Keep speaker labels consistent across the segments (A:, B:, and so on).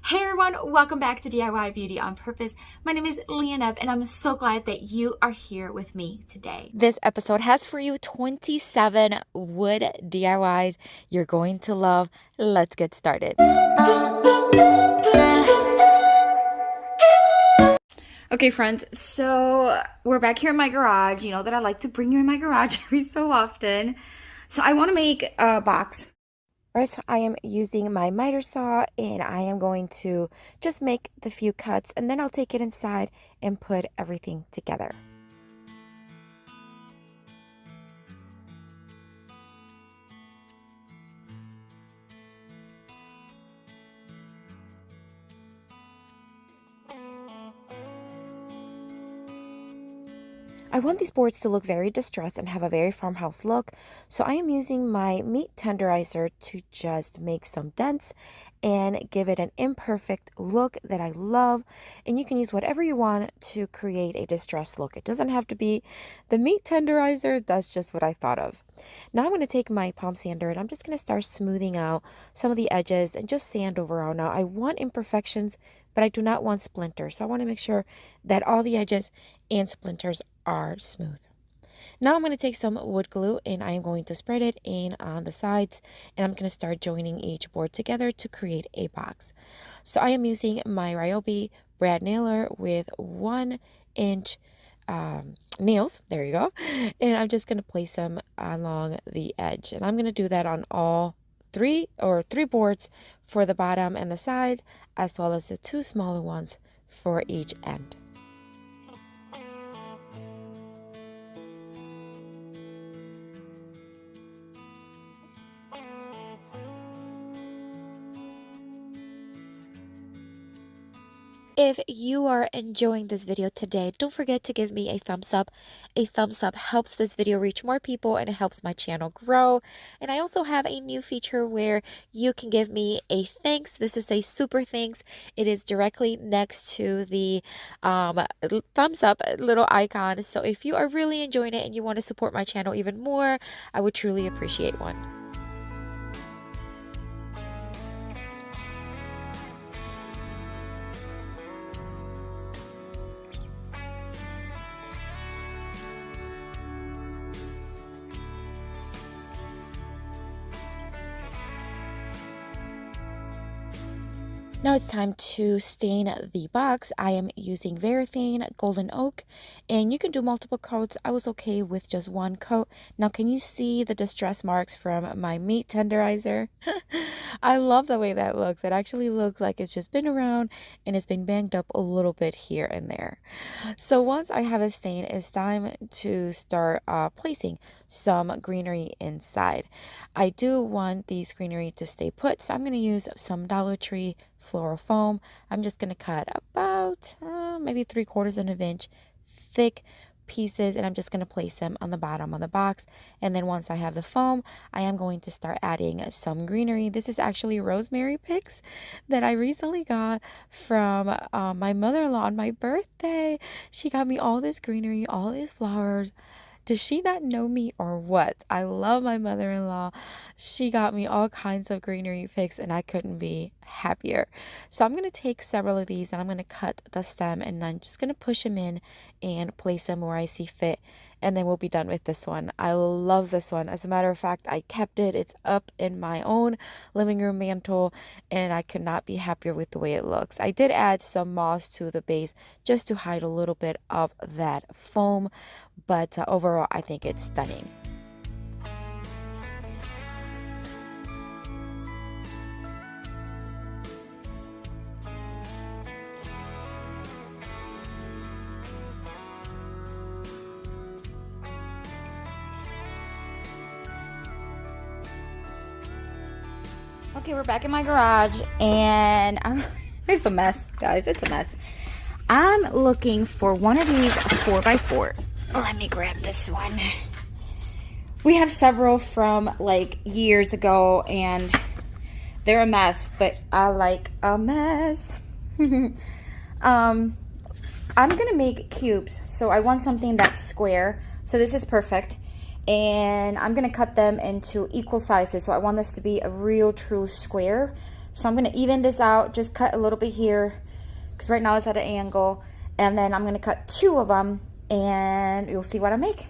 A: Hey everyone, welcome back to DIY Beauty on Purpose. My name is Leonette and I'm so glad that you are here with me today.
B: This episode has for you 27 wood DIYs you're going to love. Let's get started.
A: Okay friends, so we're back here in my garage. You know that I like to bring you in my garage every so often. So I want to make a box.
B: First, I am using my miter saw and I am going to just make the few cuts and then I'll take it inside and put everything together. I want these boards to look very distressed and have a very farmhouse look, so I am using my meat tenderizer to just make some dents and give it an imperfect look that I love. And you can use whatever you want to create a distressed look. It doesn't have to be the meat tenderizer, that's just what I thought of. Now I'm going to take my palm sander and I'm just going to start smoothing out some of the edges and just sand over. Now I want imperfections, but I do not want splinters. So I want to make sure that all the edges and splinters are smooth. Now I'm going to take some wood glue and I am going to spread it in on the sides and I'm going to start joining each board together to create a box. So I am using my Ryobi brad nailer with 1-inch nails. There you go. And I'm just going to place them along the edge. And I'm going to do that on all three boards for the bottom and the sides, as well as the two smaller ones for each end. If you are enjoying this video today, don't forget to give me a thumbs up. A thumbs up helps this video reach more people and it helps my channel grow. And I also have a new feature where you can give me a thanks. This is a super thanks. It is directly next to the thumbs up little icon. So if you are really enjoying it and you want to support my channel even more, I would truly appreciate one. Now it's time to stain the box. I am using Vermilion Golden Oak, and you can do multiple coats. I was okay with just one coat. Now can you see the distress marks from my meat tenderizer? I love the way that looks. It actually looks like it's just been around and it's been banged up a little bit here and there. So once I have a stain, it's time to start placing some greenery inside. I do want these greenery to stay put, so I'm going to use some Dollar Tree floral foam. I'm just going to cut about maybe 3/4 of an inch thick pieces, and I'm just going to place them on the bottom of the box. And then once I have the foam, I am going to start adding some greenery. This is actually rosemary picks that I recently got from my mother-in-law on my birthday. She got me all this greenery, all these flowers. Does she not know me or what? I love my mother-in-law. She got me all kinds of greenery picks and I couldn't be happier. So I'm going to take several of these and I'm going to cut the stem and I'm just going to push them in and place them where I see fit. And then we'll be done with this one. I love this one. As a matter of fact, I kept it. It's up in my own living room mantle and I could not be happier with the way it looks. I did add some moss to the base just to hide a little bit of that foam, but overall I think it's stunning.
A: Okay, we're back in my garage and it's a mess, guys. It's a mess. I'm looking for one of these 4x4s. Let me grab this one. We have several from like years ago and they're a mess, but I like a mess. I'm gonna make cubes, so I want something that's square. So this is perfect. And I'm gonna cut them into equal sizes. So I want this to be a real true square. So I'm going to even this out, just cut a little bit here because right now it's at an angle. And then I'm going to cut 2 of them and you'll see what I make.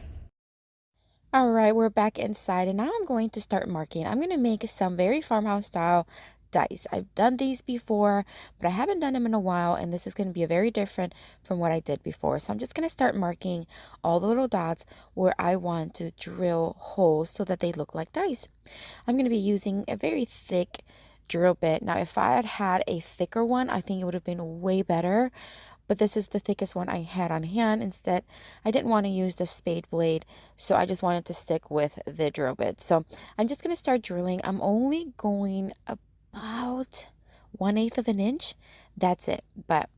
B: All right, we're back inside and now I'm going to start marking. I'm going to make some very farmhouse style dice. I've done these before, but I haven't done them in a while, and this is going to be very different from what I did before. So I'm just going to start marking all the little dots where I want to drill holes so that they look like dice. I'm going to be using a very thick drill bit. Now, if I had had a thicker one, I think it would have been way better. But this is the thickest one I had on hand. Instead, I didn't want to use the spade blade, so I just wanted to stick with the drill bit. So I'm just going to start drilling. I'm only going about 1/8 of an inch. That's it. But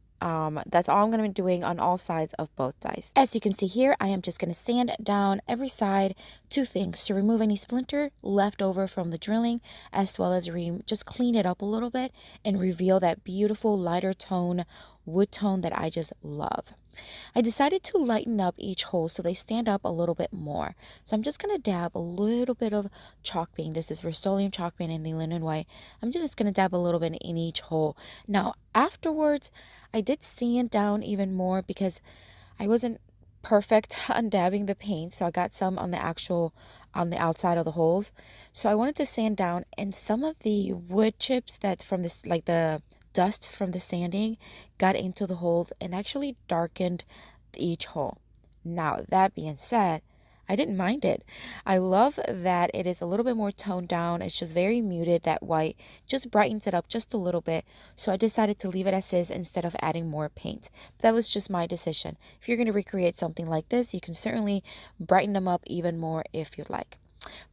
B: that's all I'm going to be doing on all sides of both dice. As you can see here, I am just going to sand down every side. 2 things: to remove any splinter left over from the drilling, as well as just clean it up a little bit and reveal that beautiful lighter tone wood tone that I just love. I decided to lighten up each hole so they stand up a little bit more. So I'm just going to dab a little bit of chalk paint. This is Vermilion chalk paint in the linen white. I'm just going to dab a little bit in each hole. Now, afterwards, I did sand down even more because I wasn't perfect on dabbing the paint. So I got some on the outside of the holes. So I wanted to sand down, and some of the wood chips that from this, like the dust from the sanding, got into the holes and actually darkened each hole. Now, that being said, I didn't mind it. I love that it is a little bit more toned down. It's just very muted. That white just brightens it up just a little bit. So I decided to leave it as is instead of adding more paint. That was just my decision. If you're going to recreate something like this, you can certainly brighten them up even more if you'd like.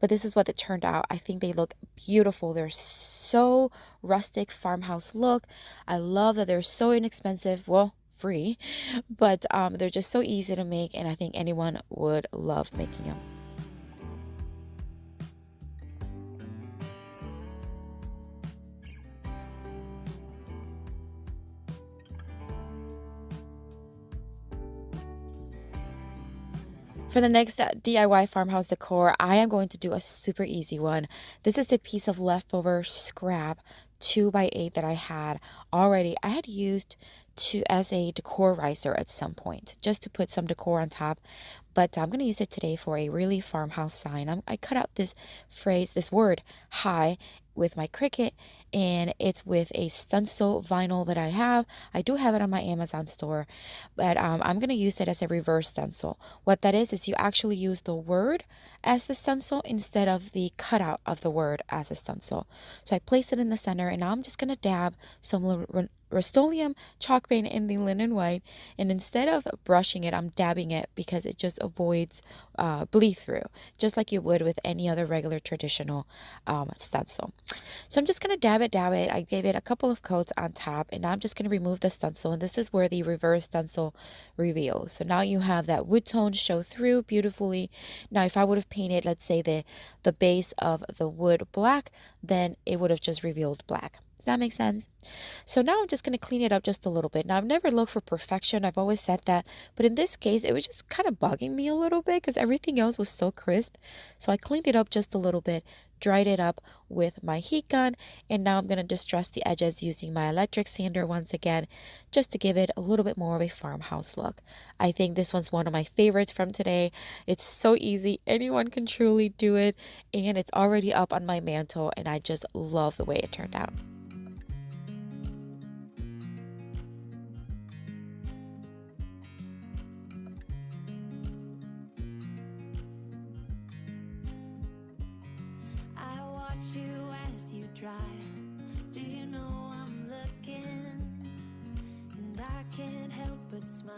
B: But this is what it turned out. I think they look beautiful. They're so rustic farmhouse look. I love that they're so inexpensive. Well, free, but they're just so easy to make, and I think anyone would love making them. For the next DIY farmhouse decor, I am going to do a super easy one. This is a piece of leftover scrap 2x8 that I had already. I had used as a decor riser at some point, just to put some decor on top. But I'm going to use it today for a really farmhouse sign. I cut out this word, hi, with my Cricut, and it's with a stencil vinyl that I have. I do have it on my Amazon store, but I'm going to use it as a reverse stencil. What that is you actually use the word as the stencil instead of the cutout of the word as a stencil. So I place it in the center, and now I'm just going to dab some Rust-Oleum chalk paint in the linen white, and instead of brushing it, I'm dabbing it because it just avoids bleed through, just like you would with any other regular traditional stencil. So I'm just going to dab it. I gave it a couple of coats on top, and now I'm just going to remove the stencil, and this is where the reverse stencil reveals. So now you have that wood tone show through beautifully. Now if I would have painted, let's say, the base of the wood black, then it would have just revealed black. Does that make sense? So now I'm just going to clean it up just a little bit. Now, I've never looked for perfection. I've always said that. But in this case, it was just kind of bugging me a little bit because everything else was so crisp. So I cleaned it up just a little bit, dried it up with my heat gun, and now I'm going to distress the edges using my electric sander once again, just to give it a little bit more of a farmhouse look. I think this one's one of my favorites from today. It's so easy. Anyone can truly do it, and it's already up on my mantle, and I just love the way it turned out.
C: Do you know I'm looking, and I can't help but smile.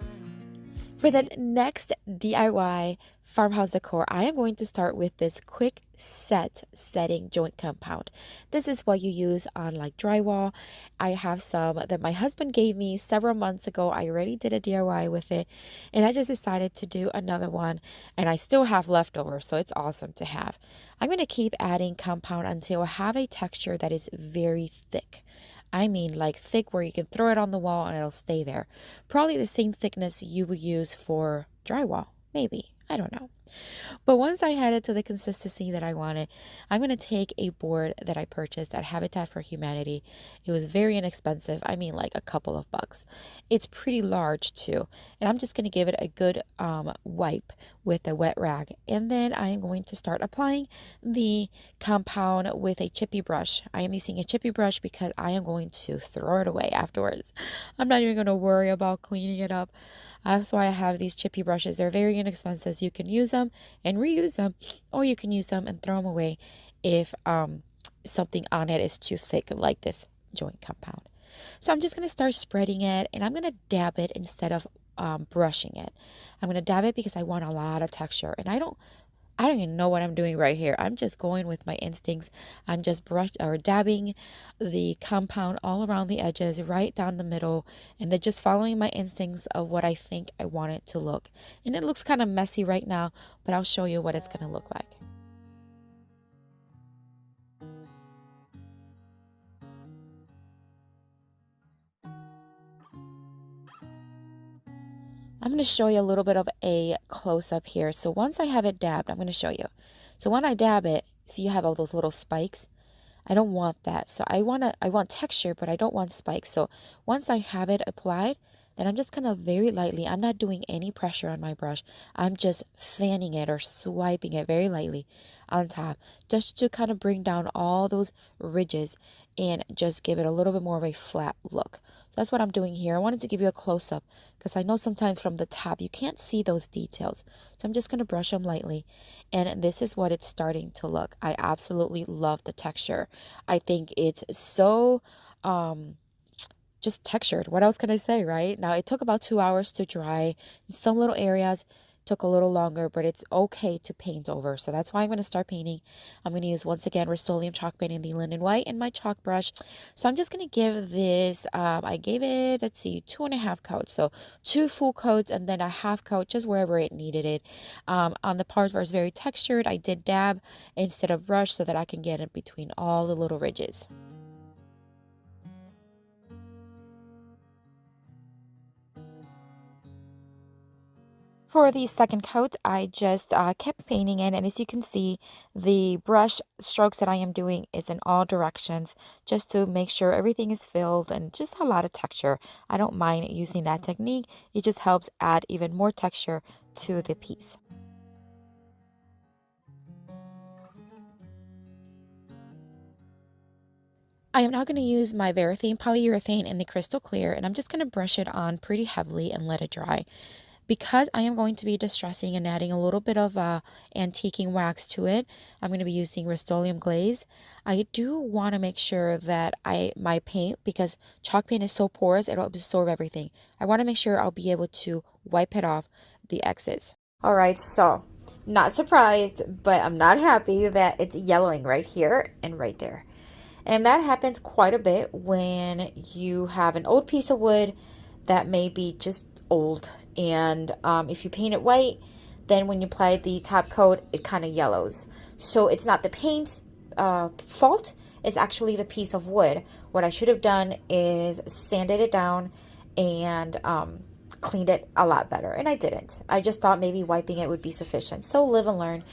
B: For the next DIY farmhouse decor, I am going to start with this quick setting joint compound. This is what you use on like drywall. I have some that my husband gave me several months ago. I already did a DIY with it, and I just decided to do another one, and I still have leftover, so it's awesome to have. I'm going to keep adding compound until I have a texture that is very thick. I mean like thick where you can throw it on the wall and it'll stay there. Probably the same thickness you would use for drywall. Maybe. I don't know. But once I had it to the consistency that I wanted, I'm going to take a board that I purchased at Habitat for Humanity. It was very inexpensive. I mean, like a couple of bucks. It's pretty large too. And I'm just going to give it a good wipe with a wet rag. And then I am going to start applying the compound with a chippy brush. I am using a chippy brush because I am going to throw it away afterwards. I'm not even going to worry about cleaning it up. That's why I have these chippy brushes. They're very inexpensive. You can use them and reuse them, or you can use them and throw them away if something on it is too thick, like this joint compound. So I'm just going to start spreading it, and I'm going to dab it instead of brushing it. I'm going to dab it because I want a lot of texture, and I don't even know what I'm doing right here. I'm just going with my instincts. I'm just dabbing the compound all around the edges, right down the middle, and then just following my instincts of what I think I want it to look. And it looks kind of messy right now, but I'll show you what it's going to look like. I'm going to show you a little bit of a close-up here. So once I have it dabbed, I'm going to show you. So when I dab it, see you have all those little spikes? I don't want that. So I want texture, but I don't want spikes. So once I have it applied, then I'm just going to very lightly, I'm not doing any pressure on my brush. I'm just fanning it or swiping it very lightly on top, just to kind of bring down all those ridges and just give it a little bit more of a flat look. So that's what I'm doing here. I wanted to give you a close-up because I know sometimes from the top you can't see those details. So I'm just going to brush them lightly, and this is what it's starting to look. I absolutely love the texture. I think it's so just textured. What else can I say, right? Now, it took about 2 hours to dry. In some little areas took a little longer, but it's okay to paint over. So that's why I'm going to start painting. I'm going to use, once again, Rust-Oleum chalk paint in the linen white and my chalk brush. So I'm just going to give this, I gave it, let's see, 2.5 coats. So 2 full coats and then a half coat just wherever it needed it. On the parts where it's very textured, I did dab instead of brush so that I can get in between all the little ridges. For the second coat, I just kept painting it, and as you can see, the brush strokes that I am doing is in all directions, just to make sure everything is filled and just a lot of texture. I don't mind using that technique. It just helps add even more texture to the piece. I am now going to use my Vermilion polyurethane in the crystal clear, and I'm just going to brush it on pretty heavily and let it dry. Because I am going to be distressing and adding a little bit of antiquing wax to it, I'm going to be using Rust-Oleum glaze. I do want to make sure that my paint, because chalk paint is so porous, it'll absorb everything. I want to make sure I'll be able to wipe it off the excess.
A: All right, so not surprised, but I'm not happy that it's yellowing right here and right there. And that happens quite a bit when you have an old piece of wood that may be just old. And if you paint it white, then when you apply the top coat, it kind of yellows. So it's not the paint's fault, it's actually the piece of wood. What I should have done is sanded it down and cleaned it a lot better, and I didn't. I just thought maybe wiping it would be sufficient. So live and learn.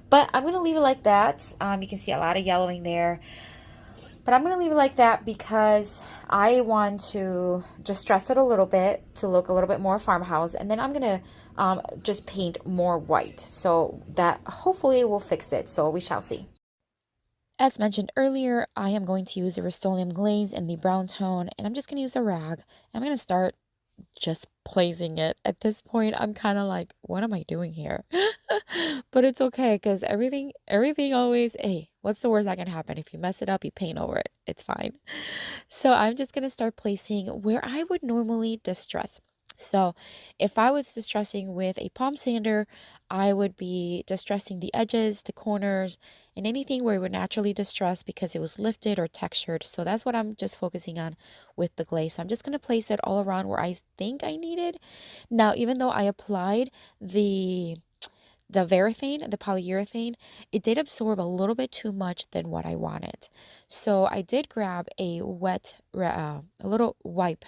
A: But I'm going to leave it like that. You can see a lot of yellowing there. But I'm going to leave it like that because I want to just stress it a little bit to look a little bit more farmhouse. And then I'm going to just paint more white. So that hopefully will fix it. So we shall see.
B: As mentioned earlier, I am going to use the Rust-Oleum glaze in the brown tone. And I'm just going to use a rag. I'm going to start just placing it. At this point, I'm kind of like, what am I doing here? But it's okay because everything always, hey, what's the worst that can happen? If you mess it up, you paint over it. It's fine. So I'm just going to start placing where I would normally distress. So if I was distressing with a palm sander, I would be distressing the edges, the corners, and anything where it would naturally distress because it was lifted or textured. So that's what I'm just focusing on with the glaze. So I'm just going to place it all around where I think I need it. Now, even though I applied the Vermilion, the polyurethane, it did absorb a little bit too much than what I wanted. So I did grab a wet wipe,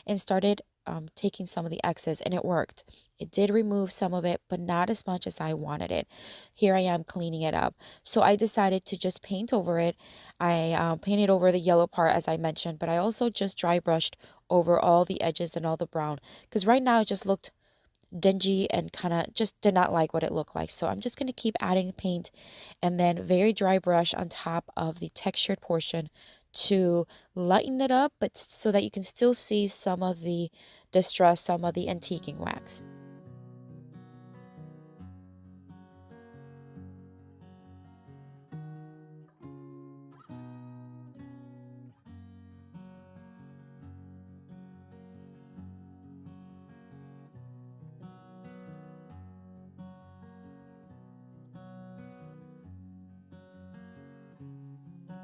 B: and started taking some of the excess, and it worked. It did remove some of it, but not as much as I wanted it. Here I am cleaning it up. So I decided to just paint over it. I painted over the yellow part, as I mentioned, but I also just dry brushed over all the edges and all the brown, because right now it just looked dingy and kind of just did not like what it looked like. So I'm just going to keep adding paint and then very dry brush on top of the textured portion to lighten it up, but so that you can still see some of the distress, some of the antiquing wax.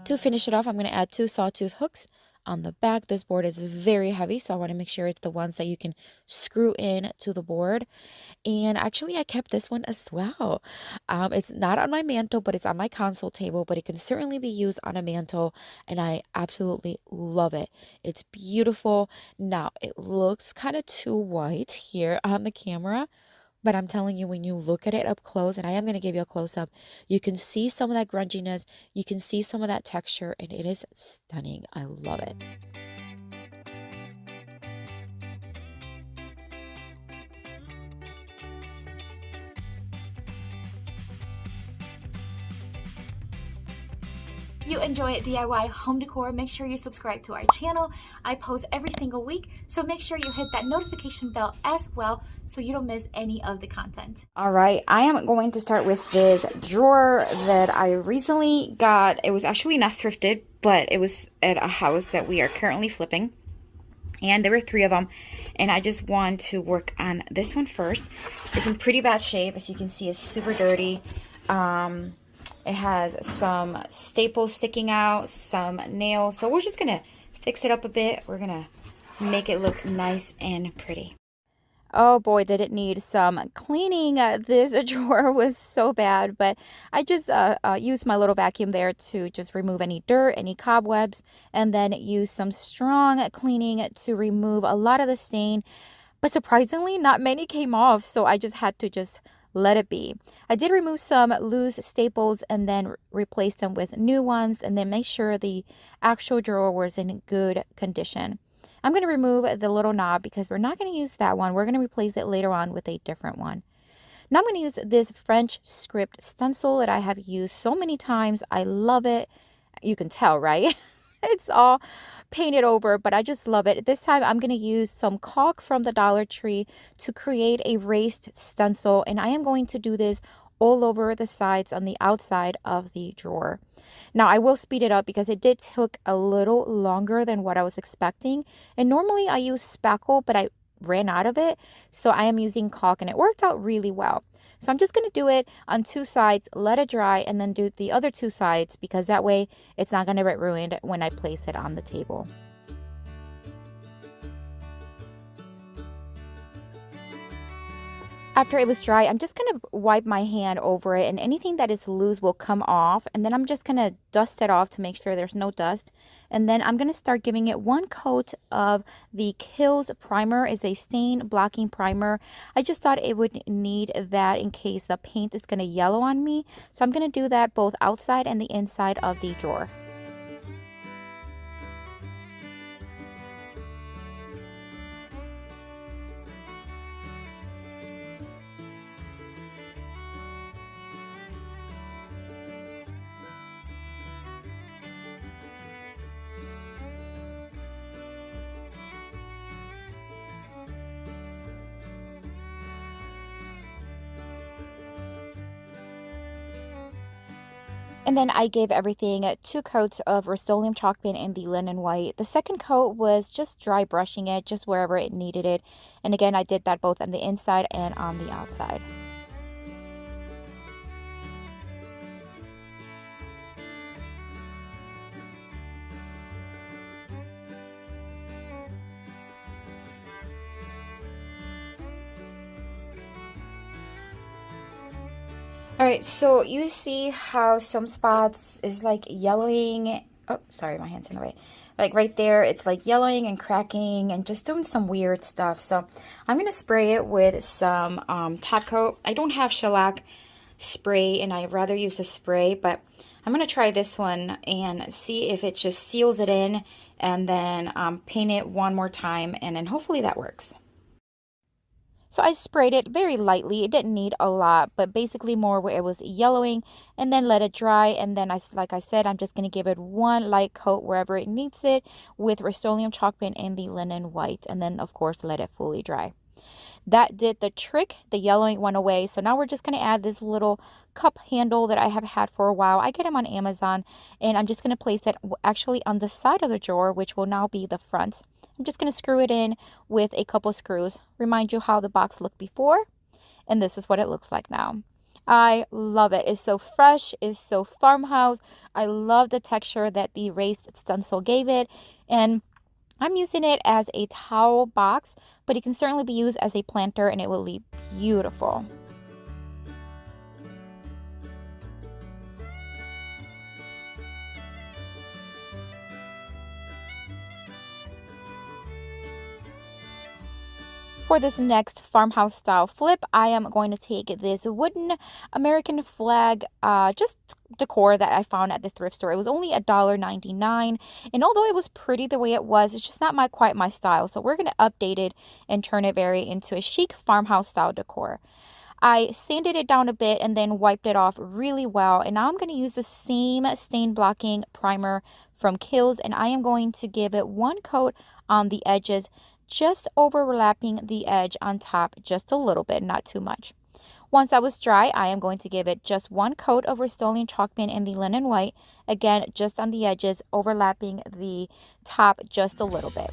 B: To finish it off, I'm going to add 2 sawtooth hooks on the back. This board is very heavy, so I want to make sure it's the ones that you can screw in to the board. And actually, I kept this one as well. It's not on my mantle, but it's on my console table, but it can certainly be used on a mantle, and I absolutely love it. It's beautiful. Now, it looks kind of too white here on the camera, but I'm telling you, when you look at it up close, and I am going to give you a close-up, you can see some of that grunginess, you can see some of that texture, and it is stunning. I love it.
A: If you enjoy DIY home decor, make sure you subscribe to our channel. I post every single week, so make sure you hit that notification bell as well so you don't miss any of the content. All right, I am going to start with this drawer that I recently got. It was actually not thrifted, but it was at a house that we are currently flipping. And there were 3 of them, and I just want to work on this one first. It's in pretty bad shape. As you can see, it's super dirty. It has some staples sticking out, some nails. So we're just going to fix it up a bit. We're going to make it look nice and pretty. Oh boy, did it need some cleaning. This drawer was so bad, but I just used my little vacuum there to just remove any dirt, any cobwebs, and then use some strong cleaning to remove a lot of the stain. But surprisingly, not many came off, so I just had to just let it be. I did remove some loose staples and then replace them with new ones, and then make sure the actual drawer was in good condition. I'm going to remove the little knob because we're not going to use that one. We're going to replace it later on with a different one. Now I'm going to use this French script stencil that I have used so many times. I love it. You can tell, right? It's all painted over, but I just love it. This time I'm going to use some caulk from the Dollar Tree to create a raised stencil, and I am going to do this all over the sides on the outside of the drawer. Now I will speed it up because it did took a little longer than what I was expecting, and normally I use spackle, but I ran out of it, so I am using caulk, and it worked out really well. So I'm just going to do it on 2 sides, let it dry, and then do the other 2 sides, because that way it's not going to get ruined when I place it on the table. After it was dry, I'm just going to wipe my hand over it, and anything that is loose will come off, and then I'm just going to dust it off to make sure there's no dust. And then I'm going to start giving it 1 coat of the Kills primer. It's a stain blocking primer. I just thought it would need that in case the paint is going to yellow on me. So I'm going to do that both outside and the inside of the drawer. And then I gave everything 2 coats of Rust-Oleum chalk paint in the linen white. The second coat was just dry brushing it, just wherever it needed it. And again, I did that both on the inside and on the outside. Alright, so you see how some spots is like yellowing. Oh, sorry, my hand's in the way. Like right there, it's like yellowing and cracking and just doing some weird stuff. So I'm going to spray it with some top coat. I don't have shellac spray and I'd rather use a spray, but I'm going to try this one and see if it just seals it in, and then paint it one more time, and then hopefully that works.
B: So I sprayed it very lightly. It didn't need a lot, but basically more where it was yellowing, and then let it dry. And then like I said, I'm just going to give it one light coat wherever it needs it with Rust-Oleum chalk paint and the linen white, and then of course let it fully dry. That did the trick. The yellowing went away. So now we're just going to add this little cup handle that I have had for a while. I get them on Amazon, and I'm just going to place it actually on the side of the drawer, which will now be the front. I'm just going to screw it in with a couple screws. Remind you how the box looked before, and this is what it looks like now. I love it. It's so fresh. It's so farmhouse. I love the texture that the raised stencil gave it, and I'm using it as a towel box, but it can certainly be used as a planter and it will look beautiful. For this next farmhouse style flip, I am going to take this wooden American flag just decor that I found at the thrift store. It was only $1.99, and although it was pretty the way it was, it's just not quite my style. So we're going to update it and turn it into a chic farmhouse style decor. I sanded it down a bit and then wiped it off really well, and now I'm going to use the same stain blocking primer from Kills, and I am going to give it one coat on the edges, just overlapping the edge on top just a little bit, not too much. Once that was dry, I am going to give it just one coat of Rust-Oleum chalk paint in the linen white, again just on the edges, overlapping the top just a little bit.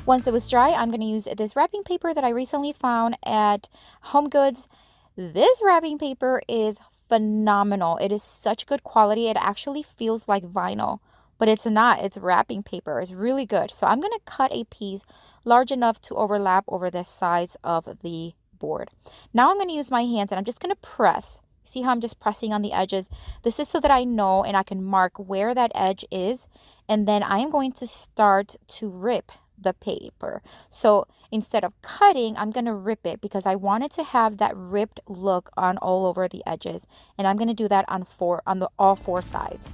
B: Once it was dry, I'm going to use this wrapping paper that I recently found at Home Goods. This wrapping paper is phenomenal. It is such good quality. It actually feels like vinyl, but it's not. It's wrapping paper. It's really good. So I'm going to cut a piece large enough to overlap over the sides of the board. Now I'm going to use my hands and I'm just going to press. See how I'm just pressing on the edges? This is so that I know and I can mark where that edge is, and then I am going to start to rip the paper. So instead of cutting, I'm going to rip it because I want it to have that ripped look on all over the edges, and I'm going to do that on all four sides.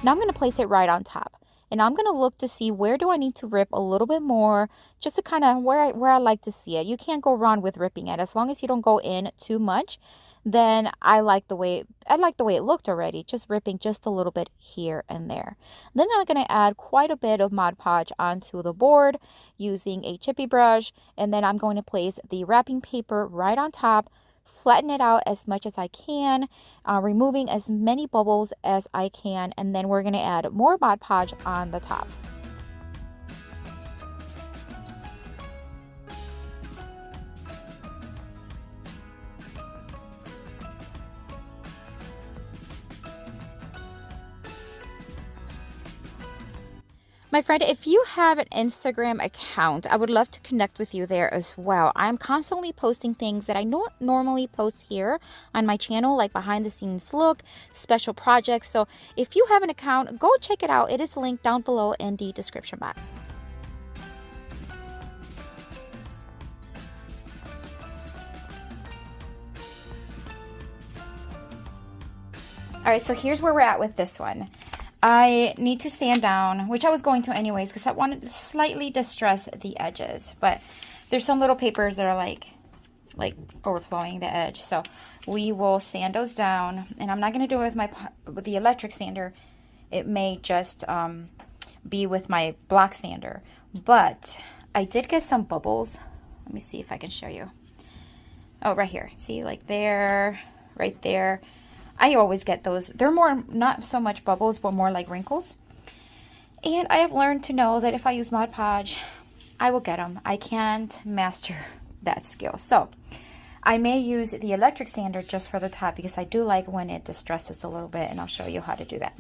B: Now I'm going to place it right on top, and I'm going to look to see where do I need to rip a little bit more, just to kind of where I like to see it. You can't go wrong with ripping it as long as you don't go in too much. Then I like the way it looked already, just ripping just a little bit here and there. Then I'm going to add quite a bit of Mod Podge onto the board using a chippy brush, and then I'm going to place the wrapping paper right on top, flatten it out as much as I can, removing as many bubbles as I can, and then we're going to add more Mod Podge on the top. My friend, if you have an Instagram account, I would love to connect with you there as well. I'm constantly posting things that I don't normally post here on my channel, like behind the scenes look, special projects. So if you have an account, go check it out. It is linked down below in the description box. All right, so here's where we're at with this one. I need to sand down, which I was going to anyways, because I wanted to slightly distress the edges. But there's some little papers that are like overflowing the edge. So we will sand those down. And I'm not going to do it with the electric sander. It may just be with my block sander. But I did get some bubbles. Let me see if I can show you. Oh, right here. See, like there.
A: right there. I always get those. They're more, not so much bubbles, but more like wrinkles. And I have learned to know that if I use Mod Podge, I will get them. I can't master that skill. So I may use the electric sander just for the top because I do like when it distresses a little bit, and I'll show you how to do that.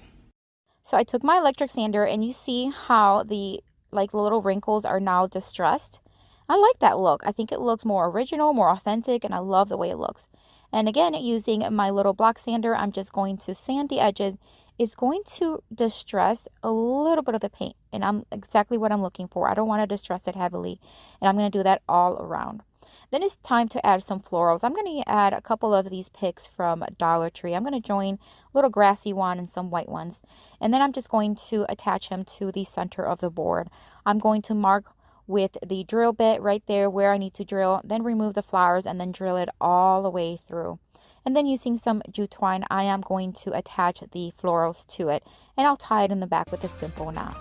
A: So I took my electric sander, and you see how the little wrinkles are now distressed. I like that look. I think it looks more original, more authentic, and I love the way it looks. And again, using my little block sander, I'm just going to sand the edges. It's going to distress a little bit of the paint, and I'm exactly what I'm looking for. I don't want to distress it heavily, and I'm going to do that all around. Then it's time to add some florals. I'm going to add a couple of these picks from Dollar Tree. I'm going to join a little grassy one and some white ones. And then I'm just going to attach them to the center of the board. I'm going to mark with the drill bit right there where I need to drill, then remove the flowers and then drill it all the way through. And then using some jute twine, I am going to attach the florals to it, and I'll tie it in the back with a simple knot.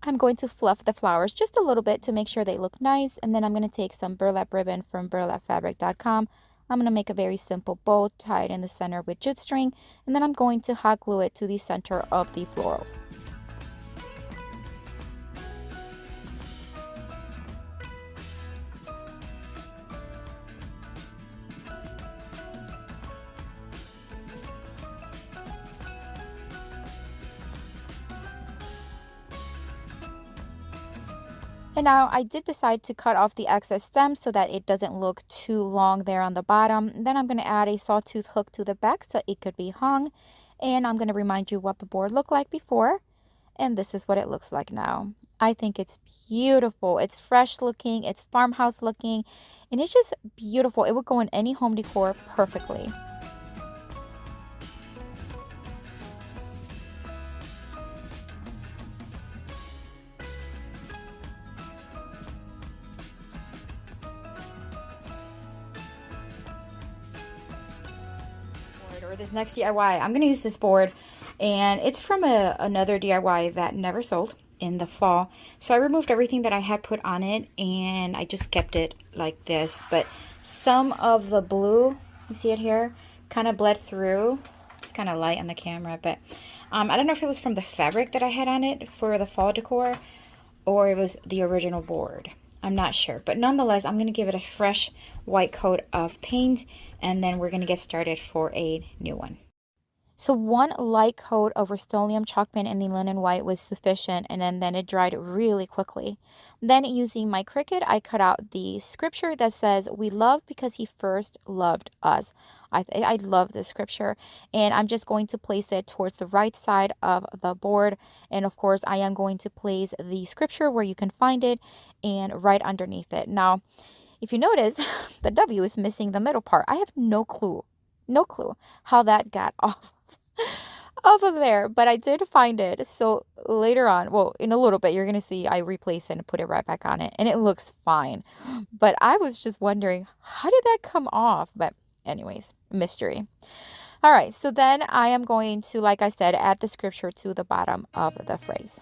A: I'm going to fluff the flowers just a little bit to make sure they look nice, and then I'm going to take some burlap ribbon from burlapfabric.com. I'm going to make a very simple bow, tie it in the center with jute string, and then I'm going to hot glue it to the center of the florals. And now I did decide to cut off the excess stems so that it doesn't look too long there on the bottom. And then I'm going to add a sawtooth hook to the back so it could be hung. And I'm going to remind you what the board looked like before. And this is what it looks like now. I think it's beautiful. It's fresh looking, it's farmhouse looking, and it's just beautiful. It would go in any home decor perfectly. Or this next DIY, I'm going to use this board, and it's from another DIY that never sold in the fall. So I removed everything that I had put on it, and I just kept it like this. But some of the blue, you see it here, kind of bled through. It's kind of light on the camera, but I don't know if it was from the fabric that I had on it for the fall decor, or it was the original board. I'm not sure, but nonetheless, I'm going to give it a fresh white coat of paint, and then we're going to get started for a new one. So one light coat of Rust-Oleum chalk paint in the linen white was sufficient, and then it dried really quickly. Then using my Cricut, I cut out the scripture that says, "We love because he first loved us." I love this scripture, and I'm just going to place it towards the right side of the board. And of course, I am going to place the scripture where you can find it and right underneath it. Now, if you notice, the W is missing the middle part. I have no clue how that got off of there, but I did find it. So later on, well, in a little bit, you're going to see I replace it and put it right back on it, and it looks fine. But I was just wondering, how did that come off? But anyways, mystery. All right, so then I am going to, like I said, add the scripture to the bottom of the phrase.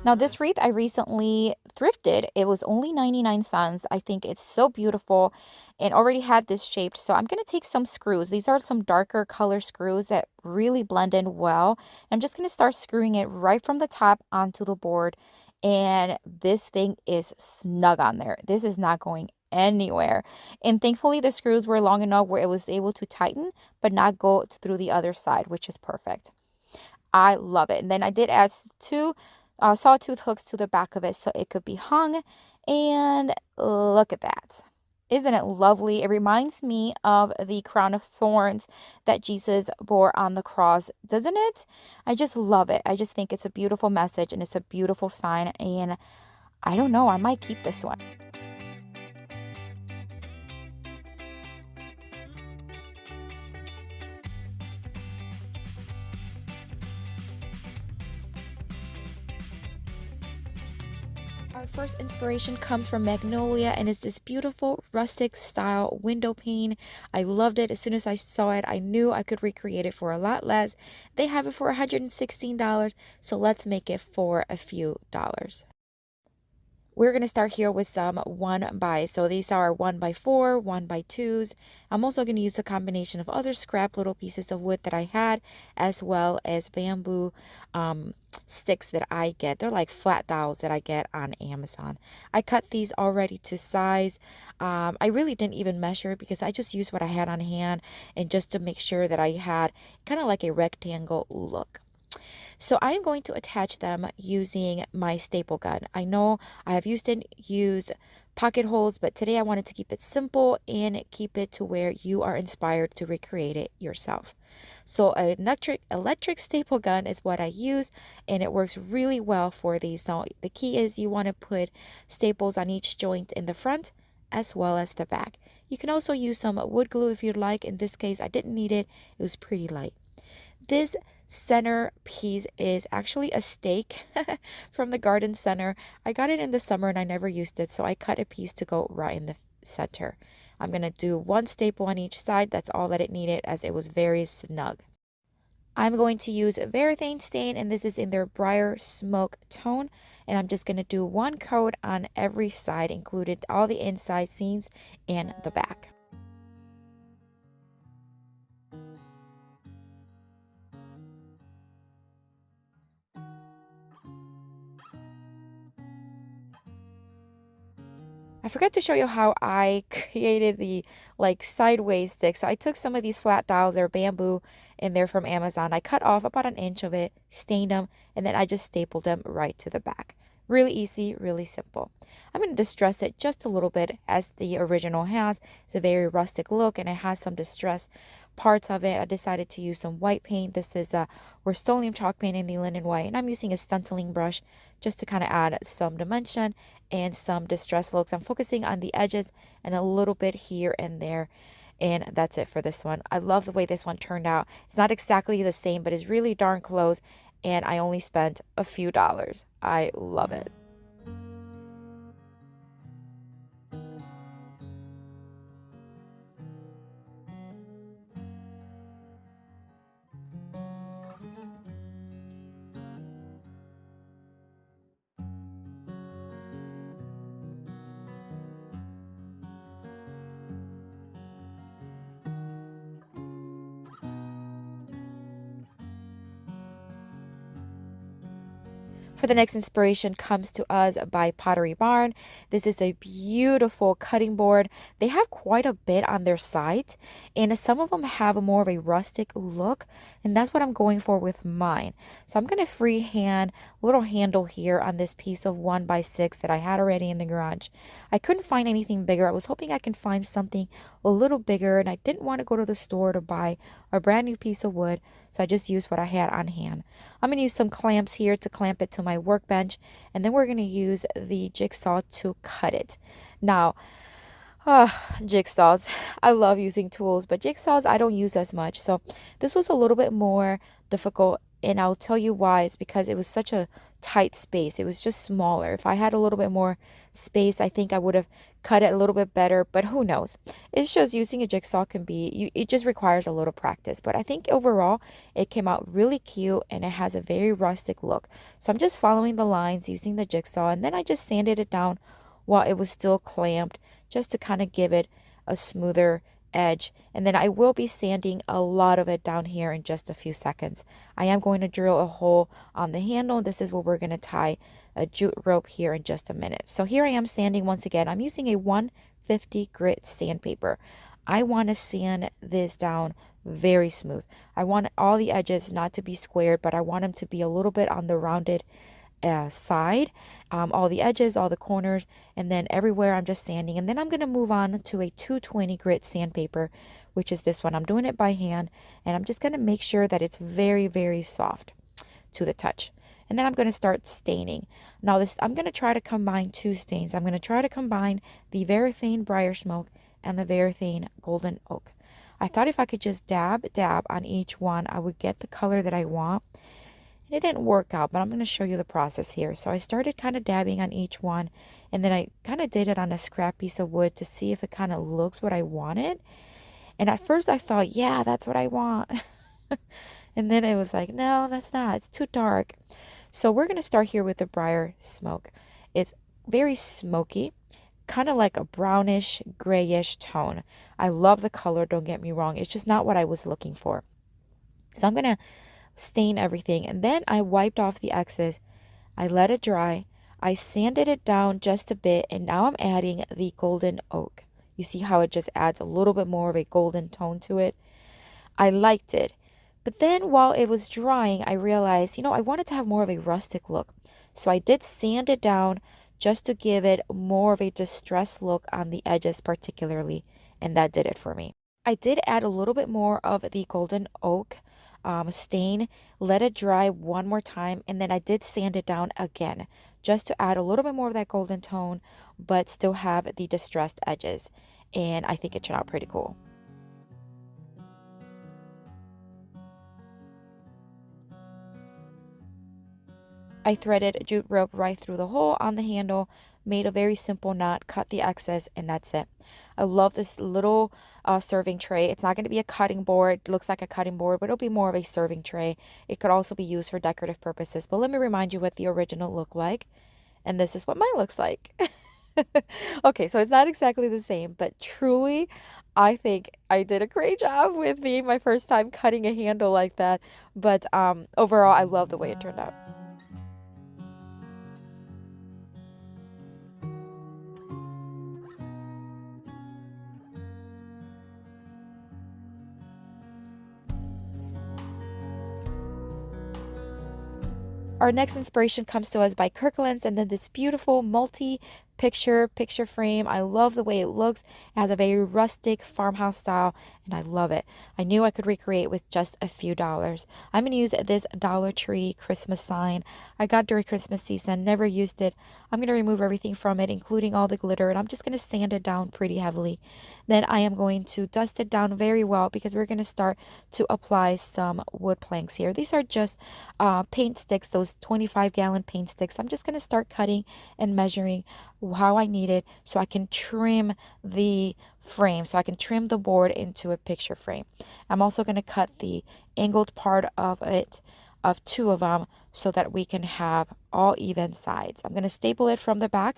A: Now this wreath I recently thrifted. It was only 99 cents. I think it's so beautiful and already had this shaped. So I'm going to take some screws. These are some darker color screws that really blend in well. I'm just going to start screwing it right from the top onto the board. And this thing is snug on there. This is not going anywhere. And thankfully the screws were long enough where it was able to tighten but not go through the other side, which is perfect. I love it. And then I did add two sawtooth hooks to the back of it so it could be hung. And look at that. Isn't it lovely? It reminds me of the crown of thorns that Jesus bore on the cross, doesn't it? I just love it. I just think it's a beautiful message and it's a beautiful sign. And I don't know, I might keep this one.
B: Our first inspiration comes from Magnolia, and it's this beautiful rustic style window pane. I loved it. As soon as I saw it, I knew I could recreate it for a lot less. They have it for $116, so let's make it for a few dollars. We're going to start here with some 1x. So these are 1x4, 1x2s. I'm also going to use a combination of other scrap little pieces of wood that I had, as well as bamboo sticks that I get. They're like flat dowels that I get on Amazon. I cut these already to size. I really didn't even measure because I just used what I had on hand, and just to make sure that I had kind of like a rectangle look. So I am going to attach them using my staple gun. I know I have used pocket holes, but today I wanted to keep it simple and keep it to where you are inspired to recreate it yourself. So an electric staple gun is what I use, and it works really well for these. Now the key is you want to put staples on each joint in the front as well as the back. You can also use some wood glue if you'd like. In this case, I didn't need it. It was pretty light. This center piece is actually a stake from the garden center. I got it in the summer and I never used it, so I cut a piece to go right in the center. I'm going to do one staple on each side. That's all that it needed, as it was very snug. I'm going to use Vermilion stain, and this is in their Briar Smoke tone, and I'm just going to do one coat on every side, included all the inside seams and the back. I forgot to show you how I created the like sideways stick. So I took some of these flat dowels, they're bamboo, and they're from Amazon. I cut off about an inch of it, stained them, and then I just stapled them right to the back. Really easy, really simple. I'm going to distress it just a little bit, as the original has. It's a very rustic look, and it has some distressed parts of it. I decided to use some white paint. This is Rust-Oleum chalk paint in the linen white, and I'm using a stenciling brush just to kind of add some dimension and some distressed looks. I'm focusing on the edges and a little bit here and there, and that's it for this one. I love the way this one turned out. It's not exactly the same, but it's really darn close, and I only spent a few dollars. I love it. For the next inspiration comes to us by Pottery Barn. This is a beautiful cutting board. They have quite a bit on their site, and some of them have more of a rustic look, and that's what I'm going for with mine. So I'm going to freehand a little handle here on this piece of 1x6 that I had already in the garage. I couldn't find anything bigger. I was hoping I can find something a little bigger, and I didn't want to go to the store to buy a brand new piece of wood, so I just used what I had on hand. I'm going to use some clamps here to clamp it to my workbench, and then we're going to use the jigsaw to cut it. Now, jigsaws, I love using tools, but jigsaws I don't use as much, so this was a little bit more difficult, and I'll tell you why. It's because it was such a tight space. It was just smaller. If I had a little bit more space, I think I would have cut it a little bit better, but who knows. It's just using a jigsaw can be, it just requires a little practice, but I think overall it came out really cute, and it has a very rustic look. So I'm just following the lines using the jigsaw, and then I just sanded it down while it was still clamped, just to kind of give it a smoother edge. And then I will be sanding a lot of it down here in just a few seconds. I am going to drill a hole on the handle. This is where we're going to tie a jute rope here in just a minute. So here I am sanding once again. I'm using a 150 grit sandpaper. I want to sand this down very smooth. I want all the edges not to be squared, but I want them to be a little bit on the rounded side, all the edges, all the corners, and then everywhere I'm just sanding. And then I'm going to move on to a 220 grit sandpaper, which is this one. I'm doing it by hand, and I'm just going to make sure that it's very, very soft to the touch. And then I'm going to start staining. Now this, I'm going to try to combine two stains. I'm going to try to combine the Vermilion Briar Smoke and the Vermilion Golden Oak. I thought if I could just dab on each one, I would get the color that I want. And it didn't work out, but I'm going to show you the process here. So I started kind of dabbing on each one, and then I kind of did it on a scrap piece of wood to see if it kind of looks what I wanted. And at first I thought, yeah, that's what I want. And then it was like, no, that's not. It's too dark. So we're going to start here with the briar smoke. It's very smoky, kind of like a brownish, grayish tone. I love the color, don't get me wrong. It's just not what I was looking for. So I'm going to stain everything, and then I wiped off the excess. I let it dry. I sanded it down just a bit, and now I'm adding the golden oak. You see how it just adds a little bit more of a golden tone to it? I liked it. But then while it was drying, I realized, I wanted to have more of a rustic look. So I did sand it down just to give it more of a distressed look on the edges particularly, and that did it for me. I did add a little bit more of the golden oak stain, let it dry one more time, and then I did sand it down again just to add a little bit more of that golden tone, but still have the distressed edges. And I think it turned out pretty cool. I threaded jute rope right through the hole on the handle, made a very simple knot, cut the excess, and that's it. I love this little serving tray. It's not going to be a cutting board. It looks like a cutting board, but it'll be more of a serving tray. It could also be used for decorative purposes. But let me remind you what the original looked like. And this is what mine looks like. Okay, so it's not exactly the same, but truly, I think I did a great job with being my first time cutting a handle like that. But overall, I love the way it turned out. Our next inspiration comes to us by Kirkland's, and then this beautiful multi-picture frame. I love the way it looks. It has a very rustic farmhouse style, and I love it. I knew I could recreate with just a few dollars. I'm going to use this Dollar Tree Christmas sign. I got during Christmas season, never used it. I'm going to remove everything from it, including all the glitter, and I'm just going to sand it down pretty heavily. Then I am going to dust it down very well because we're going to start to apply some wood planks here. These are just paint sticks, those 25-gallon paint sticks. I'm just going to start cutting and measuring how I need it so I can trim the frame, so I can trim the board into a picture frame. I'm also going to cut the angled part of it, of two of them, so that we can have all even sides. I'm going to staple it from the back,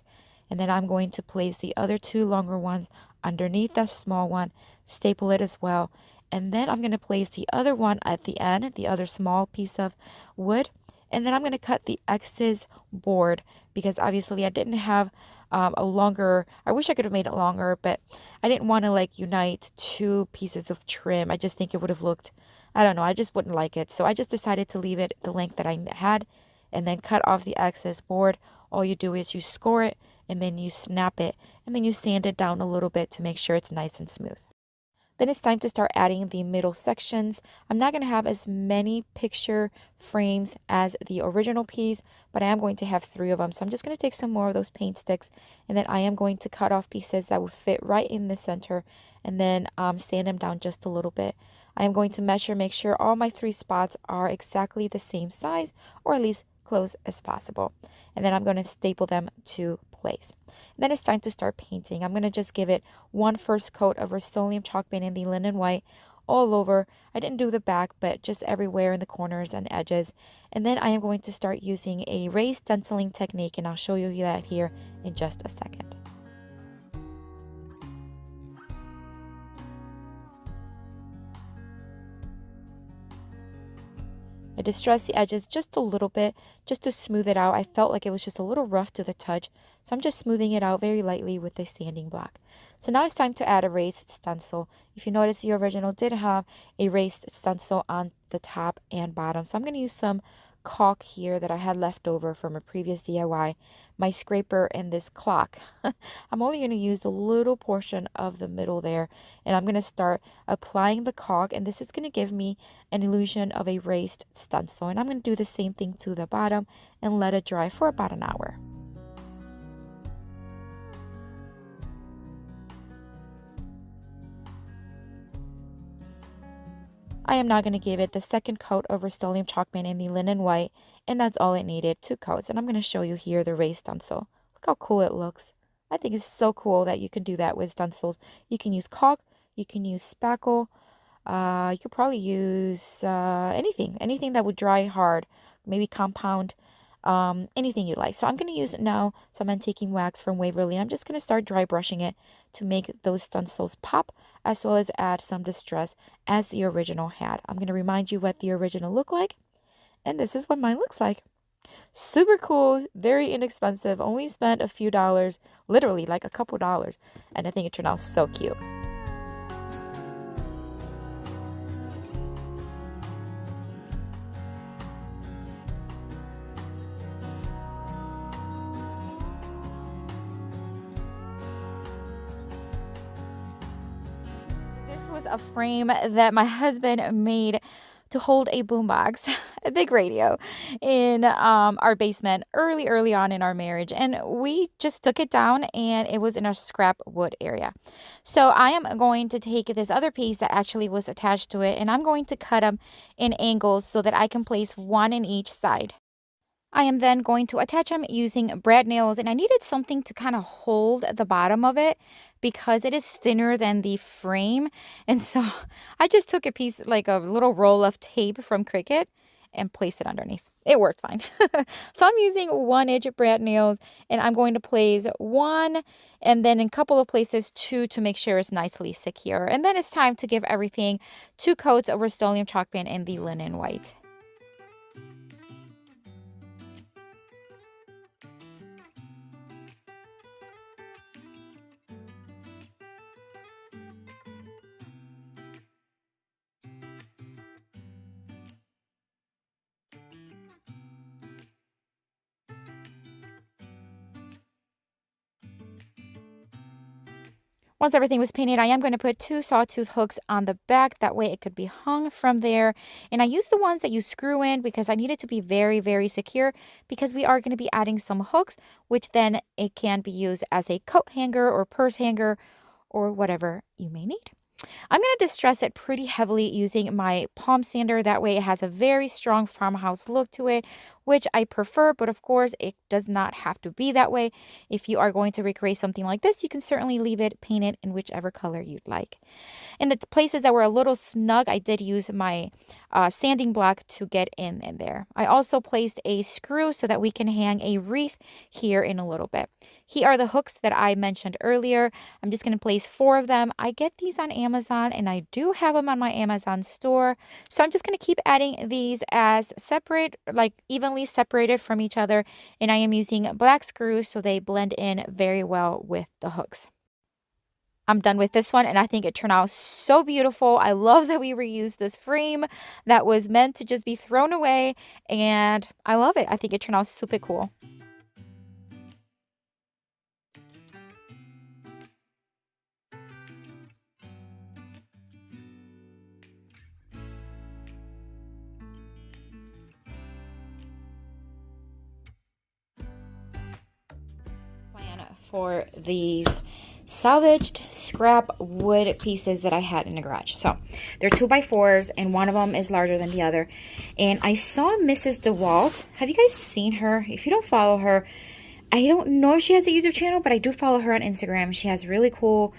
B: and then I'm going to place the other two longer ones underneath the small one, staple it as well, and then I'm going to place the other one at the end, the other small piece of wood, and then I'm going to cut the excess board because obviously I didn't have a longer, I wish I could have made it longer, but I didn't want to like unite two pieces of trim. I just think it would have looked, I don't know, I just wouldn't like it. So I just decided to leave it the length that I had and then cut off the excess board. All you do is you score it and then you snap it and then you sand it down a little bit to make sure it's nice and smooth. Then it's time to start adding the middle sections. I'm not going to have as many picture frames as the original piece, but I am going to have 3 of them. So I'm just going to take some more of those paint sticks, and then I am going to cut off pieces that will fit right in the center, and then sand them down just a little bit. I am going to measure, make sure all my 3 spots are exactly the same size, or at least close as possible. And then I'm going to staple them to place. And then it's time to start painting. I'm going to just give it one first coat of Rust-Oleum chalk paint in the linen white all over. I didn't do the back, but just everywhere in the corners and edges. And then I am going to start using a raised stenciling technique, and I'll show you that here in just a second. I distressed the edges just a little bit, just to smooth it out. I felt like it was just a little rough to the touch, so I'm just smoothing it out very lightly with a sanding block. So now it's time to add a raised stencil. If you notice, the original did have a raised stencil on the top and bottom, so I'm going to use some caulk here that I had left over from a previous DIY, my scraper, and this clock. I'm only going to use a little portion of the middle there, and I'm going to start applying the caulk, and this is going to give me an illusion of a raised stencil. And I'm going to do the same thing to the bottom and let it dry for about an hour. I am now going to give it the second coat of Rust-Oleum chalk paint in the linen white, and that's all it needed, 2 coats. And I'm going to show you here the raised stencil. Look how cool it looks. I think it's so cool that you can do that with stencils. You can use caulk, you can use spackle, you could probably use anything that would dry hard, maybe compound, anything you like. So I'm going to use it now some antiquing wax from Waverly, and I'm just going to start dry brushing it to make those stencils pop, as well as add some distress as the original had. I'm going to remind you what the original looked like, and this is what mine looks like. Super cool, very inexpensive, only spent a few dollars, literally like a couple dollars, and I think it turned out so cute.
A: This was a frame that my husband made to hold a boombox, a big radio, in our basement early on in our marriage, and we just took it down, and it was in our scrap wood area. So I am going to take this other piece that actually was attached to it, and I'm going to cut them in angles so that I can place one in each side. I am then going to attach them using brad nails, and I needed something to kind of hold the bottom of it because it is thinner than the frame. And so I just took a piece, like a little roll of tape from Cricut, and placed it underneath. It worked fine. So I'm using 1-inch brad nails, and I'm going to place 1 and then in a couple of places 2 to make sure it's nicely secure. And then it's time to give everything 2 coats of Rust-Oleum chalk paint in the linen white. Once everything was painted, I am going to put 2 sawtooth hooks on the back. That way it could be hung from there. And I used the ones that you screw in because I need it to be very, very secure, because we are going to be adding some hooks, which then it can be used as a coat hanger or purse hanger or whatever you may need. I'm going to distress it pretty heavily using my palm sander. That way it has a very strong farmhouse look to it, which I prefer, but of course it does not have to be that way. If you are going to recreate something like this, you can certainly leave it painted in whichever color you'd like. In the places that were a little snug, I did use my sanding block to get in there. I also placed a screw so that we can hang a wreath here in a little bit. Here are the hooks that I mentioned earlier. I'm just going to place 4 of them. I get these on Amazon, and I do have them on my Amazon store. So I'm just going to keep adding these as separate, like evenly separated from each other. And I am using black screws so they blend in very well with the hooks. I'm done with this one, and I think it turned out so beautiful. I love that we reused this frame that was meant to just be thrown away, and I love it. I think it turned out super cool. For these salvaged scrap wood pieces that I had in the garage. So they're 2x4s, and one of them is larger than the other. And I saw Mrs. DeWalt. Have you guys seen her? If you don't follow her, I don't know if she has a YouTube channel, but I do follow her on Instagram. She has really cool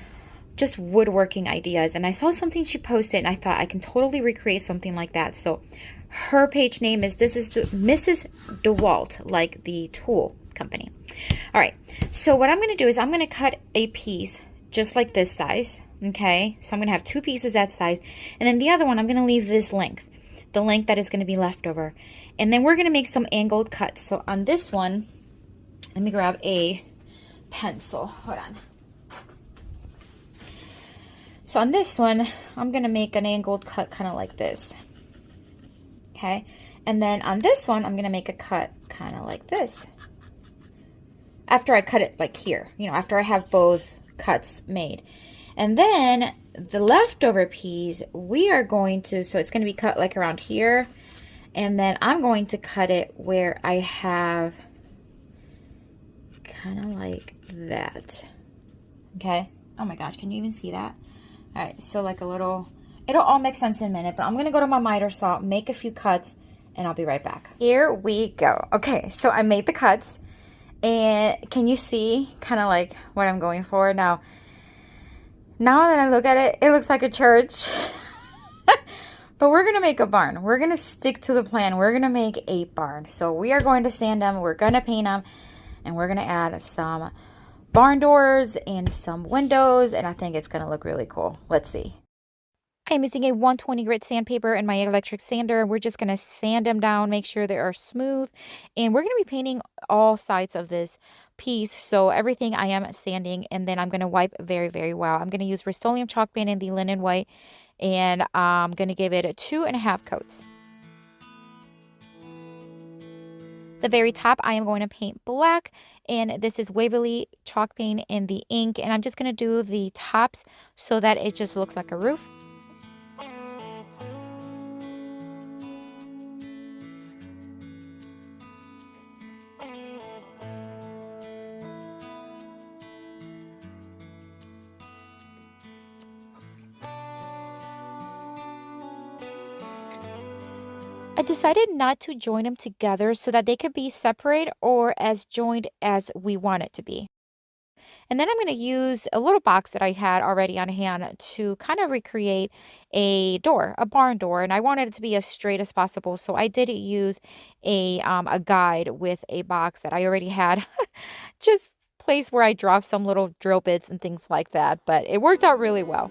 A: just woodworking ideas, and I saw something she posted, and I thought I can totally recreate something like that. So her page name is Mrs. DeWalt, like the tool company. All right, so what I'm going to do is I'm going to cut a piece just like this size. Okay, so I'm going to have 2 pieces that size, and then the other one I'm going to leave this length, the length that is going to be left over, and then we're going to make some angled cuts. So on this one, let me grab a pencil. Hold on. So on this one, I'm going to make an angled cut kind of like this. Okay, and then on this one, I'm going to make a cut kind of like this. After I cut it like here, you know, after I have both cuts made. And then the leftover piece, we are going to, so it's going to be cut like around here. And then I'm going to cut it where I have kind of like that. Okay. Oh my gosh, can you even see that? All right, so like a little It'll all make sense in a minute, but I'm going to go to my miter saw, make a few cuts, and I'll be right back. Here we go. Okay, so I made the cuts, and can you see kind of like what I'm going for? Now that I look at it, it looks like a church. But we're going to make a barn. We're going to stick to the plan. We're going to make a barn. So we are going to sand them, we're going to paint them, and we're going to add some barn doors and some windows, and I think it's going to look really cool. Let's see.
B: I'm using a 120 grit sandpaper and my electric sander. We're just going to sand them down, make sure they are smooth. And we're going to be painting all sides of this piece. So everything I am sanding, and then I'm going to wipe very, very well. I'm going to use Rust-Oleum chalk paint in the linen white, and I'm going to give it 2.5 coats. The very top I am going to paint black, and this is Waverly chalk paint in the ink, and I'm just going to do the tops so that it just looks like a roof. I decided not to join them together so that they could be separate or as joined as we want it to be. And then I'm going to use a little box that I had already on hand to kind of recreate a door, a barn door. And I wanted it to be as straight as possible. So I did use a guide with a box that I already had just place where I dropped some little drill bits and things like that. But it worked out really well.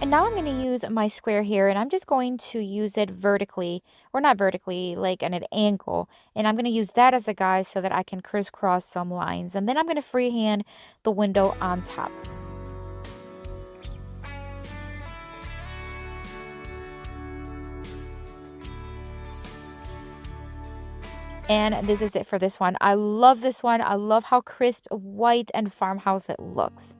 B: And now I'm going to use my square here, and I'm just going to use it vertically, or not vertically, like at an angle. And I'm going to use that as a guide so that I can crisscross some lines. And then I'm going to freehand the window on top. And this is it for this one. I love this one. I love how crisp, white, and farmhouse it looks.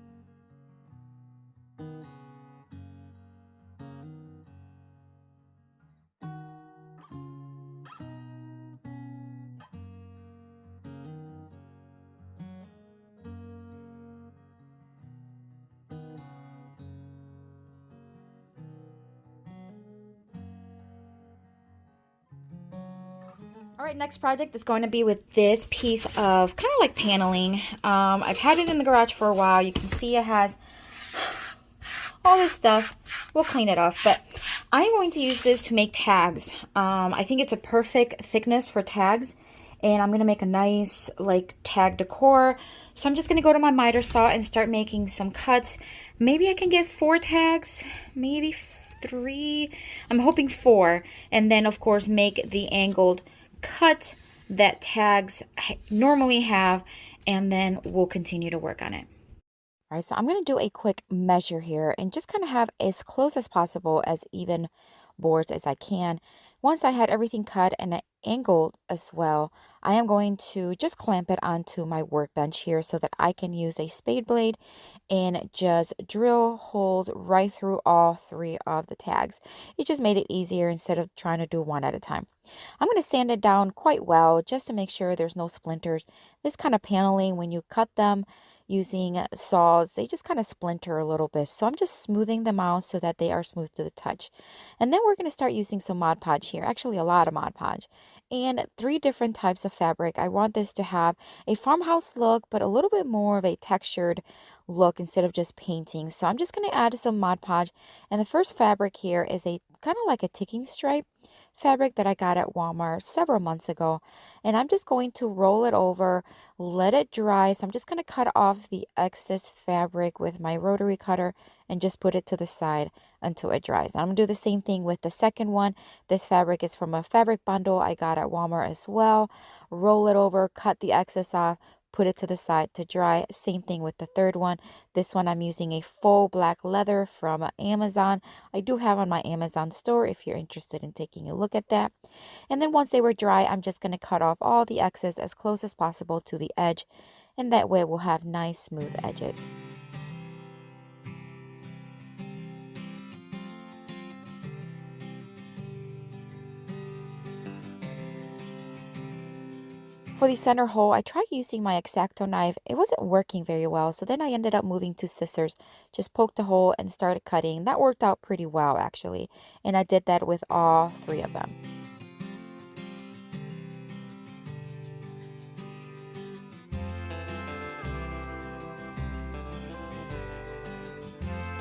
A: All right, next project is going to be with this piece of kind of like paneling. I've had it in the garage for a while. You can see it has all this stuff. We'll clean it off, but I'm going to use this to make tags. I think it's a perfect thickness for tags, and I'm going to make a nice like tag decor. So I'm just going to go to my miter saw and start making some cuts. Maybe I can get 4 tags, maybe 3. I'm hoping 4, and then of course make the angled cut that tags normally have, and then we'll continue to work on it.
B: All right, so I'm going to do a quick measure here and just kind of have as close as possible as even boards as I can. Once I had everything cut and angled as well, I am going to just clamp it onto my workbench here so that I can use a spade blade and just drill holes right through all 3 of the tags. It just made it easier instead of trying to do one at a time. I'm going to sand it down quite well just to make sure there's no splinters. This kind of paneling, when you cut them using saws, they just kind of splinter a little bit. So I'm just smoothing them out so that they are smooth to the touch. And then we're going to start using some Mod Podge here, actually a lot of Mod Podge, and 3 different types of fabric. I want this to have a farmhouse look, but a little bit more of a textured look instead of just painting. So I'm just going to add some Mod Podge, and the first fabric here is a kind of like a ticking stripe fabric that I got at Walmart several months ago, and I'm just going to roll it over, let it dry. So I'm just going to cut off the excess fabric with my rotary cutter and just put it to the side until it dries. And I'm going to do the same thing with the second one. This fabric is from a fabric bundle I got at Walmart as well. Roll it over, cut the excess off, put it to the side to dry. Same thing with the third one. This one I'm using a faux black leather from Amazon. I do have on my Amazon store if you're interested in taking a look at that. And then once they were dry, I'm just going to cut off all the excess as close as possible to the edge, and that way we'll have nice smooth edges. For the center hole, I tried using my X-Acto knife. It wasn't working very well, so then I ended up moving to scissors. Just poked a hole and started cutting. That worked out pretty well, actually. And I did that with all 3 of them.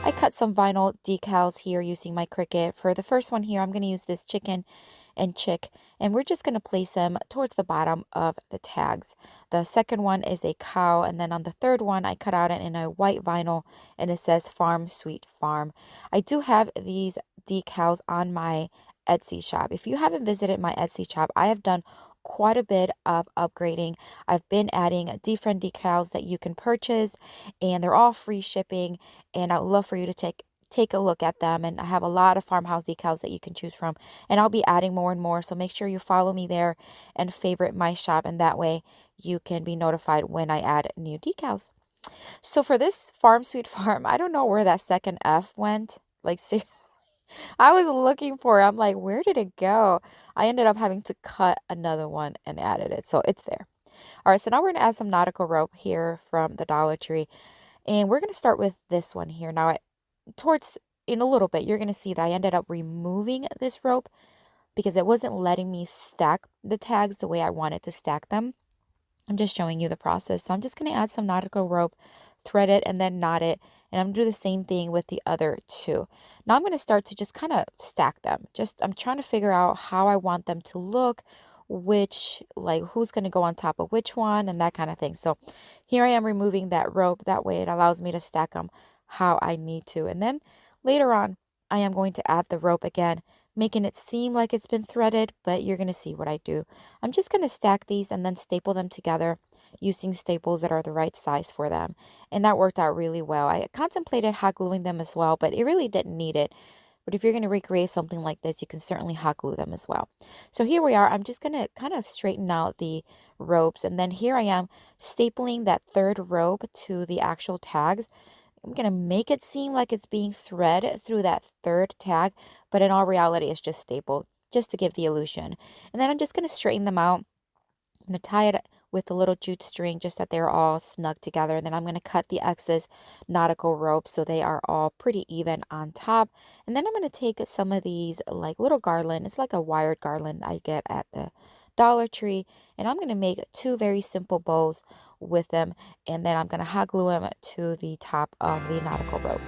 B: I cut some vinyl decals here using my Cricut. For the first one here, I'm going to use this chicken and chick, and we're just going to place them towards the bottom of the tags. The second one is a cow, and then on the third one, I cut out it in a white vinyl, and it says Farm Sweet Farm. I do have these decals on my Etsy shop. If you haven't visited my Etsy shop, I have done quite a bit of upgrading. I've been adding different decals that you can purchase, and they're all free shipping, and I would love for you to take a look at them. And I have a lot of farmhouse decals that you can choose from, and I'll be adding more and more, so make sure you follow me there and favorite my shop, and that way you can be notified when I add new decals. So for this Farm Sweet Farm, I don't know where that second F went. Like, seriously, I was looking for it. I'm like, where did it go? I ended up having to cut another one and added it, so it's there. All right, so now we're going to add some nautical rope here from the Dollar Tree, and we're going to start with this one here. Now, in a little bit, you're going to see that I ended up removing this rope because it wasn't letting me stack the tags the way I wanted to stack them. I'm just showing you the process. So I'm just going to add some nautical rope, thread it, and then knot it. And I'm going to do the same thing with the other 2. Now I'm going to start to just kind of stack them. I'm trying to figure out how I want them to look, who's going to go on top of which one, and that kind of thing. So here I am removing that rope. That way it allows me to stack them how I need to. And then later on, I am going to add the rope again, making it seem like it's been threaded, but you're going to see what I do. I'm just going to stack these and then staple them together using staples that are the right size for them. And that worked out really well. I contemplated hot gluing them as well, but it really didn't need it. But if you're going to recreate something like this, you can certainly hot glue them as well. So here we are. I'm just going to kind of straighten out the ropes. And then here I am stapling that third rope to the actual tags. I'm going to make it seem like it's being threaded through that third tag, but in all reality, it's just stapled, just to give the illusion. And then I'm just going to straighten them out. I'm going to tie it with a little jute string just that they're all snug together. And then I'm going to cut the excess nautical rope so they are all pretty even on top. And then I'm going to take some of these like little garland. It's like a wired garland I get at the Dollar Tree, and I'm going to make 2 very simple bows with them, and then I'm going to hot glue them to the top of the nautical rope.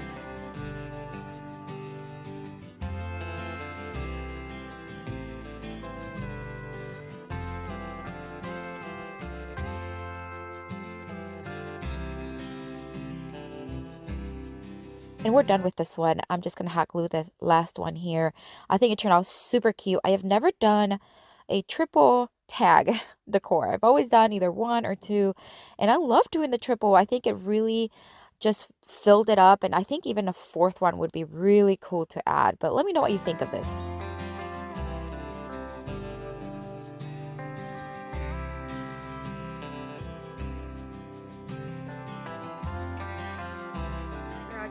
B: And we're done with this one. I'm just going to hot glue the last one here. I think it turned out super cute. I have never done a triple tag decor. I've always done either 1 or 2, and I love doing the triple. I think it really just filled it up, and I think even a 4th one would be really cool to add. But let me know what you think of this.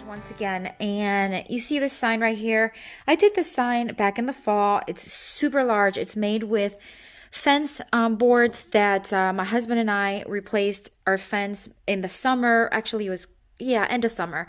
B: Once again, and you see this sign right here. I did this sign back in the fall. It's super large. It's made with fence boards that my husband and I replaced our fence in the summer. Actually, it was, end of summer.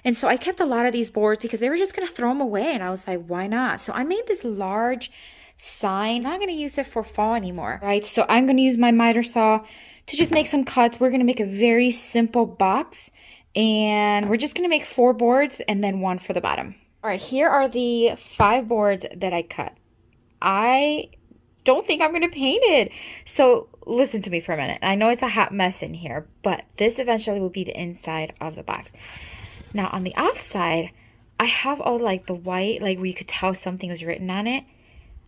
B: And so I kept a lot of these boards because they were just going to throw them away. And I was like, why not? So I made this large sign. I'm not going to use it for fall anymore, right? So I'm going to use my miter saw to just make some cuts. We're going to make a very simple box. And we're just going to make 4 boards and then 1 for the bottom. All right, here are the 5 boards that I cut. I don't think I'm going to paint it. So listen to me for a minute. I know it's a hot mess in here, but this eventually will be the inside of the box. Now on the outside, I have all like the white, like where you could tell something was written on it.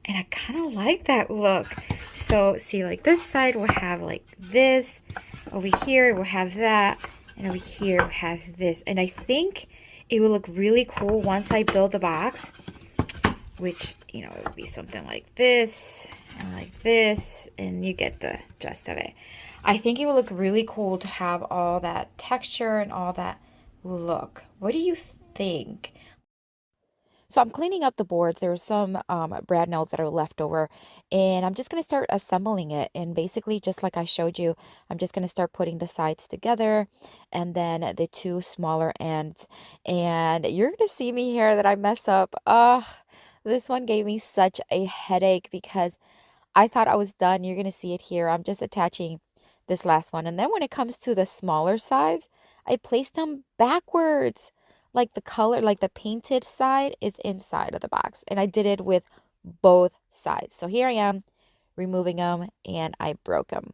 B: And I kind of like that look. So see, like this side will have like this. Over here, it will have that. And over here we have this, and I think it will look really cool once I build the box, which, you know, it would be something like this and like this, and you get the gist of it. I think it will look really cool to have all that texture and all that look. What do you think? So I'm cleaning up the boards. There were some brad nails that are left over, and I'm just going to start assembling it. And basically, just like I showed you, I'm just going to start putting the sides together and then the two smaller ends. And you're going to see me here that I mess up. This one gave me such a headache because I thought I was done. You're going to see it here. I'm just attaching this last one. And then when it comes to the smaller sides, I placed them backwards. Like the color, like the painted side is inside of the box. And I did it with both sides. So here I am removing them and I broke them.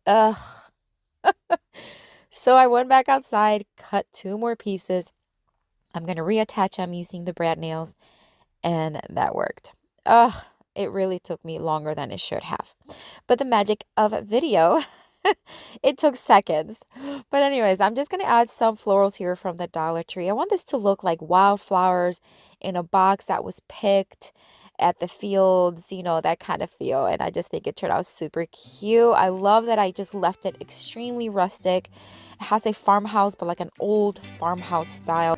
B: Ugh. So I went back outside, cut two more pieces. I'm going to reattach them using the brad nails. And that worked. Ugh. It really took me longer than it should have. But the magic of video, it took seconds. But anyways, I'm just going to add some florals here from the Dollar Tree. I want this to look like wildflowers in a box that was picked at the fields, you know, that kind of feel. And I just think it turned out super cute. I love that I just left it extremely rustic. It has a farmhouse, but like an old farmhouse style.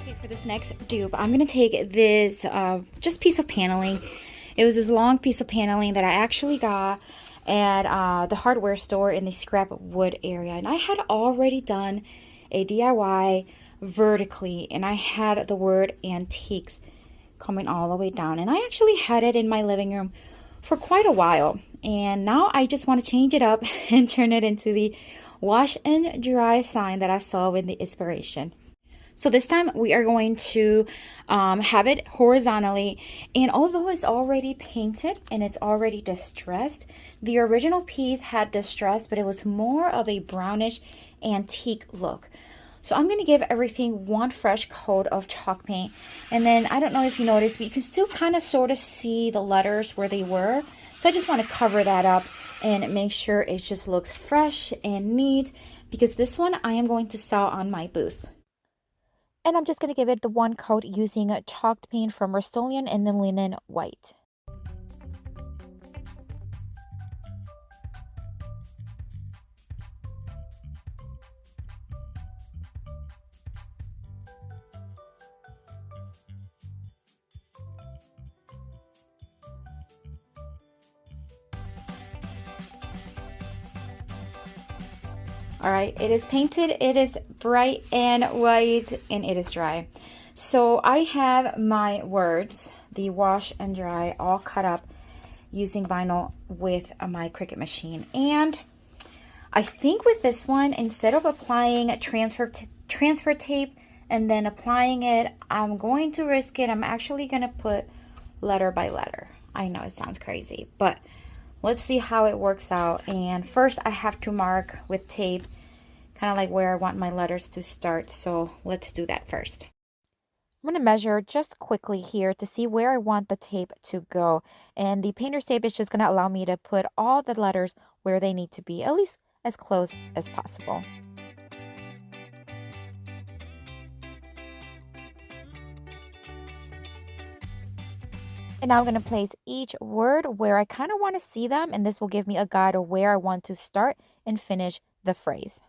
A: Okay, for this next dupe, I'm going to take this just piece of paneling. It was this long piece of paneling that I actually got at the hardware store in the scrap wood area. And I had already done a DIY vertically, and I had the word antiques coming all the way down. And I actually had it in my living room for quite a while. And now I just want to change it up and turn it into the wash and dry sign that I saw with the inspiration. So this time we are going to have it horizontally, and although it's already painted and it's already distressed, the original piece had distress, but it was more of a brownish antique look. So I'm going to give everything one fresh coat of chalk paint, and then I don't know if you noticed, but you can still kind of sort of see the letters where they were. So I just want to cover that up and make sure it just looks fresh and neat, because this one I am going to sell on my booth.
B: And I'm just going to give it the one coat using chalked paint from Rust-Oleum and the linen white.
A: All right, it is painted, it is bright and white, and it is dry. So I have my words, the wash and dry, all cut up using vinyl with my Cricut machine. And I think with this one, instead of applying transfer tape and then applying it, I'm going to risk it. I'm actually going to put letter by letter. I know it sounds crazy, but let's see how it works out. And first I have to mark with tape kind of like where I want my letters to start. So let's do that first.
B: I'm going to measure just quickly here to see where I want the tape to go. And the painter's tape is just going to allow me to put all the letters where they need to be, at least as close as possible. And now I'm going to place each word where I kind of want to see them, and this will give me a guide of where I want to start and finish the phrase.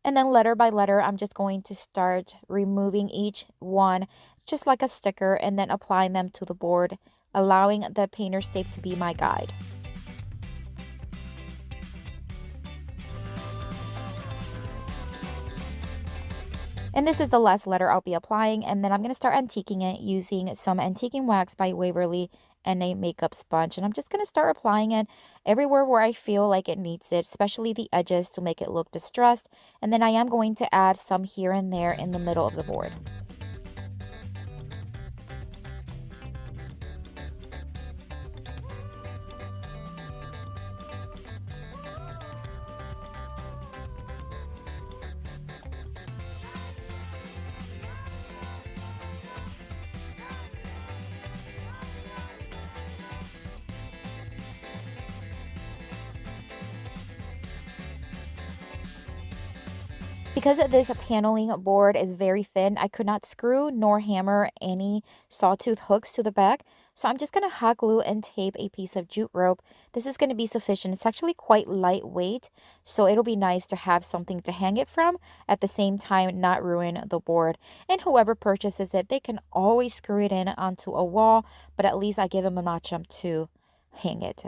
B: And then letter by letter, I'm just going to start removing each one, just like a sticker, and then applying them to the board, allowing the painter's tape to be my guide. And this is the last letter I'll be applying, and then I'm going to start antiquing it using some antiquing wax by Waverly and a makeup sponge. And I'm just going to start applying it everywhere where I feel like it needs it, especially the edges to make it look distressed. And then I am going to add some here and there in the middle of the board. Because this paneling board is very thin, I could not screw nor hammer any sawtooth hooks to the back. So I'm just going to hot glue and tape a piece of jute rope. This is going to be sufficient. It's actually quite lightweight, so it'll be nice to have something to hang it from, at the same time not ruin the board. And whoever purchases it, they can always screw it in onto a wall, but at least I give them a notch to hang it.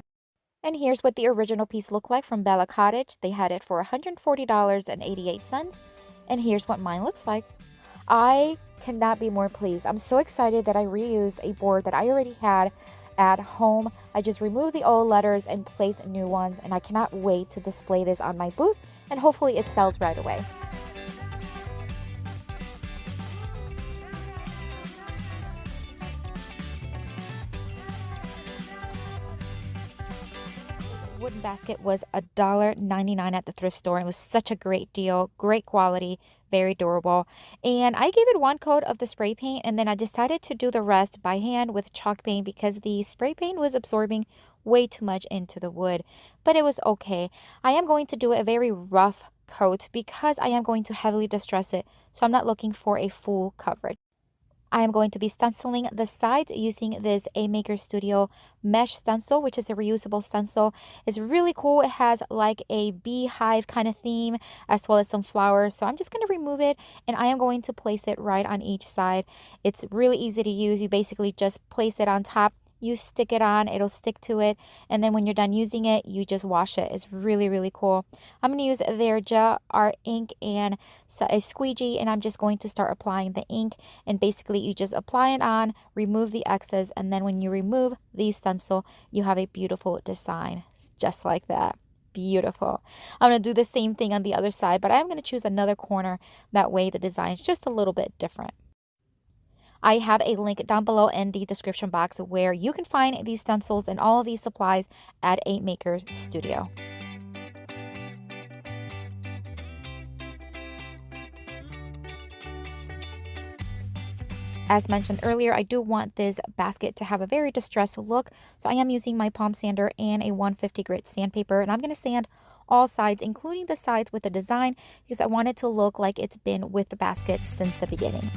B: And here's what the original piece looked like from Bella Cottage. They had it for $140.88. And here's what mine looks like. I cannot be more pleased. I'm so excited that I reused a board that I already had at home. I just removed the old letters and placed new ones, and I cannot wait to display this on my booth, and hopefully it sells right away. Wooden basket was $1.99 at the thrift store, and it was such a great deal, great quality, very durable. And I gave it one coat of the spray paint, and then I decided to do the rest by hand with chalk paint because the spray paint was absorbing way too much into the wood, but it was okay. I am going to do a very rough coat because I am going to heavily distress it, so I'm not looking for a full coverage. I am going to be stenciling the sides using this Maker Studio mesh stencil, which is a reusable stencil. It's really cool. It has like a beehive kind of theme as well as some flowers. So I'm just going to remove it, and I am going to place it right on each side. It's really easy to use. You basically just place it on top. You stick it on, it'll stick to it, and then when you're done using it, you just wash it. It's really, really cool. I'm going to use their gel art ink and a squeegee, and I'm just going to start applying the ink. And basically, you just apply it on, remove the excess, and then when you remove the stencil, you have a beautiful design, just like that. Beautiful. I'm going to do the same thing on the other side, but I'm going to choose another corner. That way, the design is just a little bit different. I have a link down below in the description box where you can find these stencils and all of these supplies at a Maker Studio. As mentioned earlier, I do want this basket to have a very distressed look, so I am using my palm sander and a 150 grit sandpaper, and I'm going to sand all sides, including the sides with the design, because I want it to look like it's been with the basket since the beginning.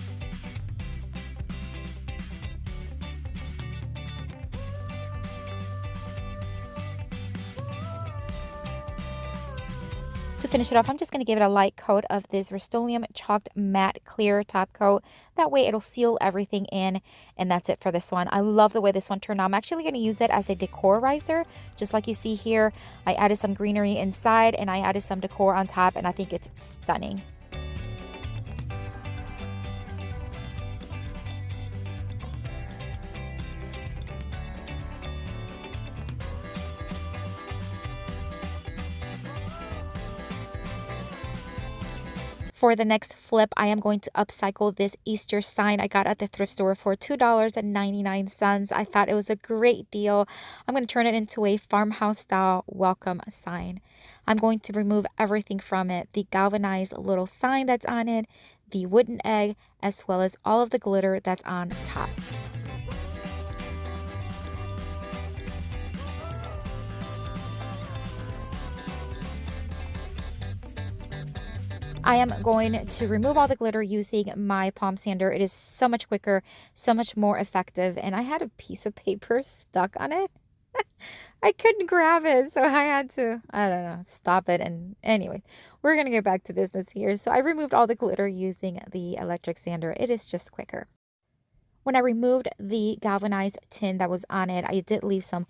B: To finish it off, I'm just going to give it a light coat of this Rust-Oleum chalked matte clear top coat. That way it'll seal everything in, and that's it for this one. I love the way this one turned out. I'm actually going to use it as a decorizer, just like you see here. I added some greenery inside, and I added some decor on top, and I think it's stunning. For the next flip, I am going to upcycle this Easter sign I got at the thrift store for $2.99. I thought it was a great deal. I'm going to turn it into a farmhouse style welcome sign. I'm going to remove everything from it, the galvanized little sign that's on it, the wooden egg, as well as all of the glitter that's on top. I am going to remove all the glitter using my palm sander. It is so much quicker, so much more effective, and I had a piece of paper stuck on it. I couldn't grab it, so I had to, I don't know, stop it. And anyway, we're going to get back to business here. So I removed all the glitter using the electric sander. It is just quicker. When I removed the galvanized tin that was on it, I did leave some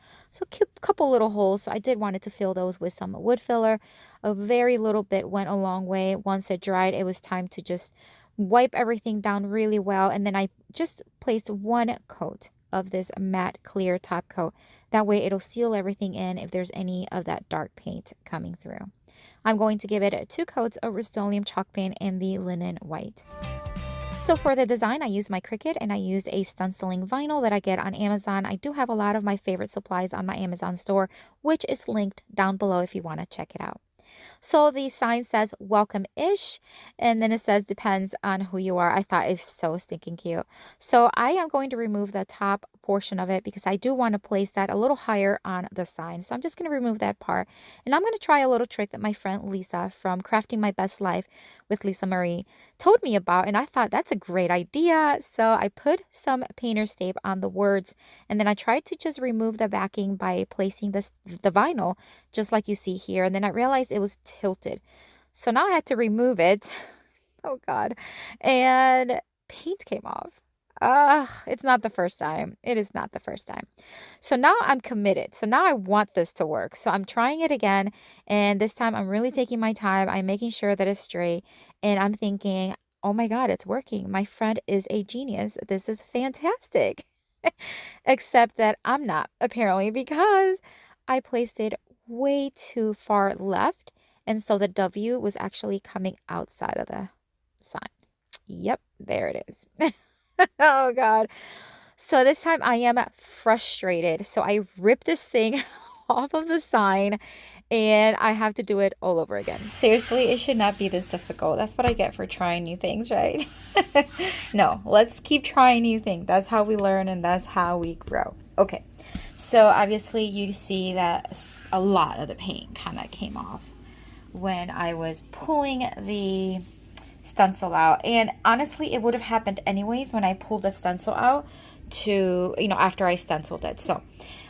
B: couple little holes. So I did wanted to fill those with some wood filler. A very little bit went a long way. Once it dried, it was time to just wipe everything down really well. And then I just placed one coat of this matte clear top coat. That way it'll seal everything in if there's any of that dark paint coming through. I'm going to give it 2 coats of Rust-Oleum chalk paint in the linen white. So for the design, I used my Cricut, and I used a stenciling vinyl that I get on Amazon. I do have a lot of my favorite supplies on my Amazon store, which is linked down below if you want to check it out. So the sign says welcome-ish, and then it says depends on who you are. I thought it's so stinking cute. So I am going to remove the top portion of it because I do want to place that a little higher on the sign. So I'm just going to remove that part. And I'm going to try a little trick that my friend Lisa from Crafting My Best Life with Lisa Marie told me about, and I thought that's a great idea. So I put some painter's tape on the words, and then I tried to just remove the backing by placing the vinyl just like you see here, and then I realized it was tilted. So now I had to remove it. Oh God. And paint came off. It's not the first time. It is not the first time. So now I'm committed. So now I want this to work. So I'm trying it again. And this time I'm really taking my time. I'm making sure that it's straight. And I'm thinking, oh my God, it's working. My friend is a genius. This is fantastic. Except that I'm not, apparently, because I placed it way too far left. And so the W was actually coming outside of the sign. Yep, there it is. Oh God. So this time I am frustrated. So I ripped this thing off of the sign and I have to do it all over again.
A: Seriously, it should not be this difficult. That's what I get for trying new things, right? No, let's keep trying new things. That's how we learn and that's how we grow. Okay, so obviously you see that a lot of the paint kind of came off when I was pulling the stencil out. And honestly, it would have happened anyways when I pulled the stencil out to, after I stenciled it. So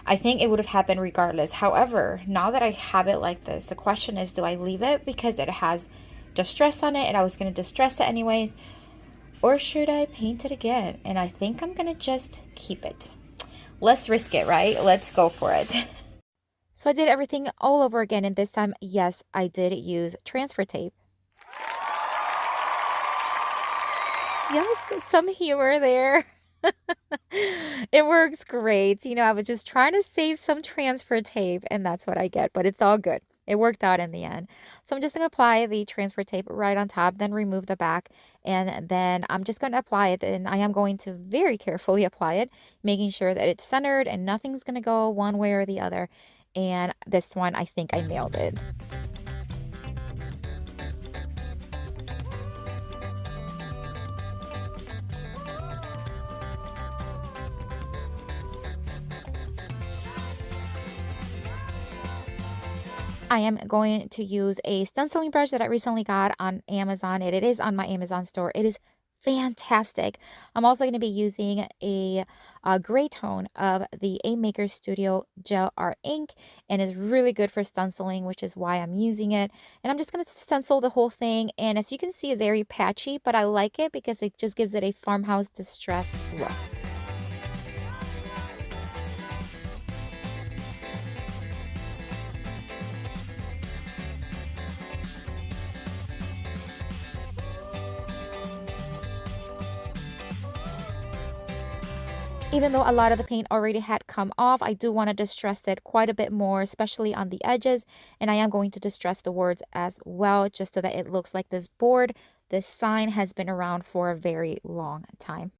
A: I think it would have happened regardless. However, now that I have it like this, the question is, do I leave it because it has distress on it and I was going to distress it anyways, or should I paint it again? And I think I'm going to just keep it. Let's risk it, right? Let's go for it.
B: So I did everything all over again, and this time, yes, I did use transfer tape. Yes, some humor there. It works great. I was just trying to save some transfer tape, and that's what I get, but it's all good. It worked out in the end. So I'm just going to apply the transfer tape right on top, then remove the back, and then I'm just going to apply it, and I am going to very carefully apply it, making sure that it's centered and nothing's going to go one way or the other. And this one, I think I nailed it. I am going to use a stenciling brush that I recently got on Amazon. It is on my Amazon store. It is fantastic. I'm also going to be using a gray tone of the A Maker Studio Gel Art ink, and is really good for stenciling, which is why I'm using it. And I'm just going to stencil the whole thing, and as you can see, very patchy, but I like it because it just gives it a farmhouse distressed look. Even though a lot of the paint already had come off, I do want to distress it quite a bit more, especially on the edges. And I am going to distress the words as well, just so that it looks like this board, this sign has been around for a very long time.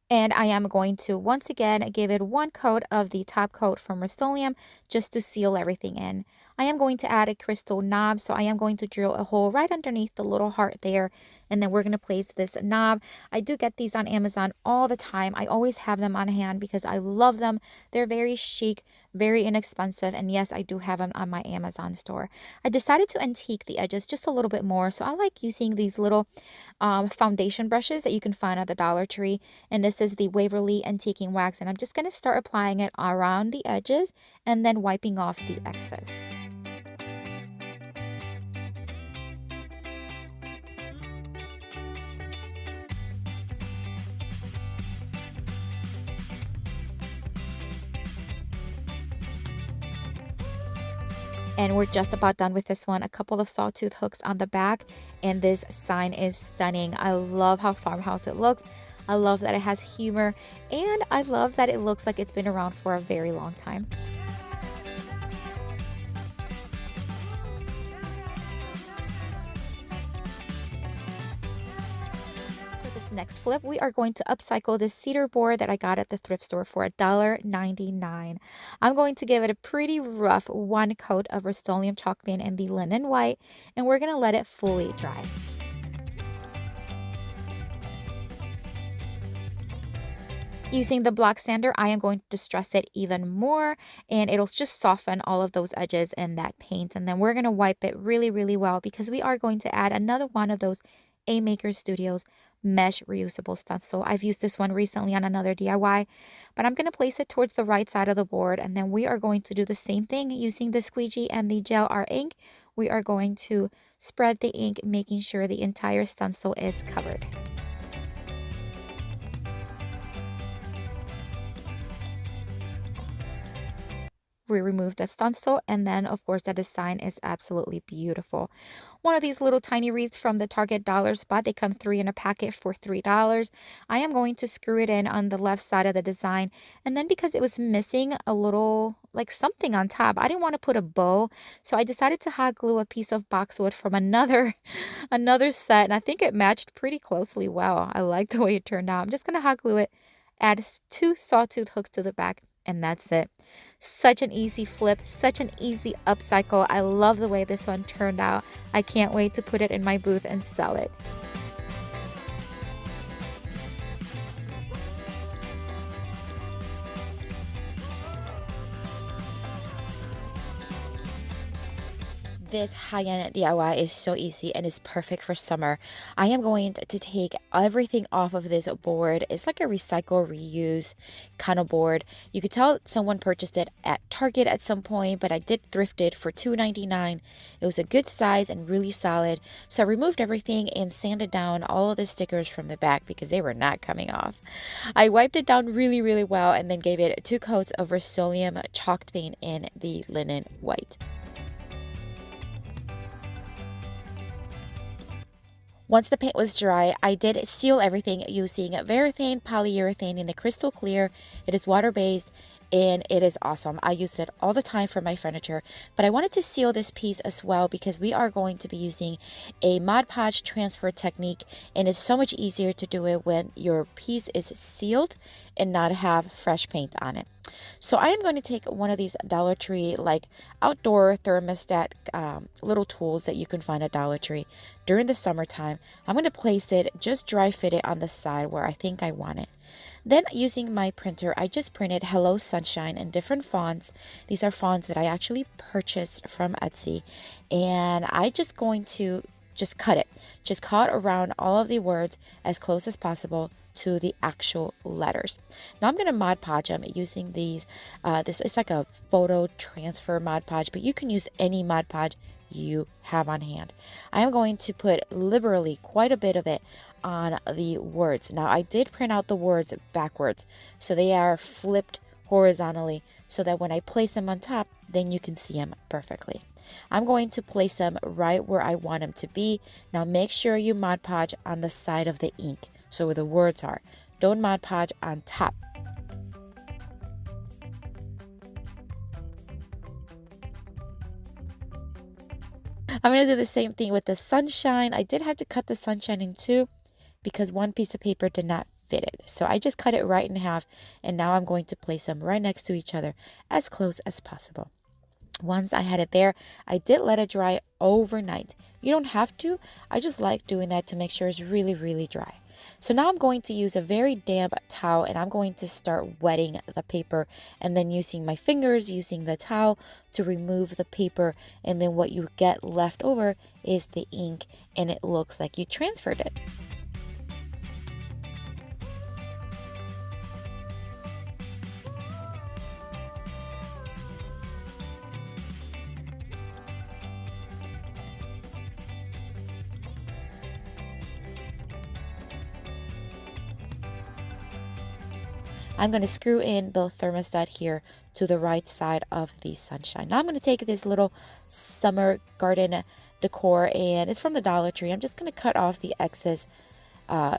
B: And I am going to once again give it one coat of the top coat from Rust-Oleum just to seal everything in. I am going to add a crystal knob, so I am going to drill a hole right underneath the little heart there, and then we're going to place this knob. I do get these on Amazon all the time. I always have them on hand because I love them. They're very chic, very inexpensive, and yes, I do have them on my Amazon store. I decided to antique the edges just a little bit more, so I like using these little foundation brushes that you can find at the Dollar Tree, and this is the Waverly Antiquing Wax, and I'm just going to start applying it around the edges and then wiping off the excess. And we're just about done with this one. A couple of sawtooth hooks on the back, and this sign is stunning. I love how farmhouse it looks. I love that it has humor, and I love that it looks like it's been around for a very long time. next flip, we are going to upcycle this cedar board that I got at the thrift store for $1.99. I'm going to give it a pretty rough one coat of Rust-Oleum chalk paint in the linen white, and we're going to let it fully dry. Using the block sander, I am going to distress it even more, and it'll just soften all of those edges in that paint. And then we're going to wipe it really, really well because we are going to add another one of those A Maker Studios mesh reusable stencil. I've used this one recently on another DIY, but I'm going to place it towards the right side of the board, and then we are going to do the same thing using the squeegee and the gel art ink. We are going to spread the ink, making sure the entire stencil is covered. We remove the stencil, and then of course the design is absolutely beautiful. One of these little tiny wreaths from the Target dollar spot. They come 3 in a packet for $3. I am going to screw it in on the left side of the design, and then because it was missing a little like something on top, I didn't want to put a bow, so I decided to hot glue a piece of boxwood from another set, and I think it matched pretty closely well. I like the way it turned out. I'm just going to hot glue it, add 2 sawtooth hooks to the back, and that's it. Such an easy flip, such an easy upcycle. I love the way this one turned out. I can't wait to put it in my booth and sell it. This high-end DIY is so easy and is perfect for summer. I am going to take everything off of this board. It's like a recycle, reuse kind of board. You could tell someone purchased it at Target at some point, but I did thrift it for $2.99. It was a good size and really solid. So I removed everything and sanded down all of the stickers from the back because they were not coming off. I wiped it down really, really well and then gave it 2 coats of Rust-Oleum chalk paint in the linen white. Once the paint was dry, I did seal everything using Varathane polyurethane in the crystal clear. It is water-based and it is awesome. I use it all the time for my furniture, but I wanted to seal this piece as well because we are going to be using a Mod Podge transfer technique, and it's so much easier to do it when your piece is sealed and not have fresh paint on it. So I am going to take one of these Dollar Tree like outdoor thermostat little tools that you can find at Dollar Tree during the summertime. I'm going to place it, just dry fit it on the side where I think I want it. Then using my printer, I just printed Hello Sunshine in different fonts. These are fonts that I actually purchased from Etsy, and I just going to just cut it. Just cut around all of the words as close as possible to the actual letters. Now I'm going to Mod Podge them using these. This is like a photo transfer Mod Podge, but you can use any Mod Podge you have on hand. I am going to put liberally quite a bit of it on the words. Now I did print out the words backwards, so they are flipped horizontally so that when I place them on top, then you can see them perfectly. I'm going to place them right where I want them to be. Now make sure you Mod Podge on the side of the ink, so where the words are. Don't Mod Podge on top. I'm going to do the same thing with the sunshine. I did have to cut the sunshine in 2 because one piece of paper did not fit it. So I just cut it right in half, and now I'm going to place them right next to each other as close as possible. Once I had it there, I did let it dry overnight. You don't have to. I just like doing that to make sure it's really, really dry. So now I'm going to use a very damp towel, and I'm going to start wetting the paper, and then using my fingers, using the towel to remove the paper, and then what you get left over is the ink, and it looks like you transferred it. I'm going to screw in the thermostat here to the right side of the sunshine. Now I'm going to take this little summer garden decor, and it's from the Dollar Tree. I'm just going to cut off the excess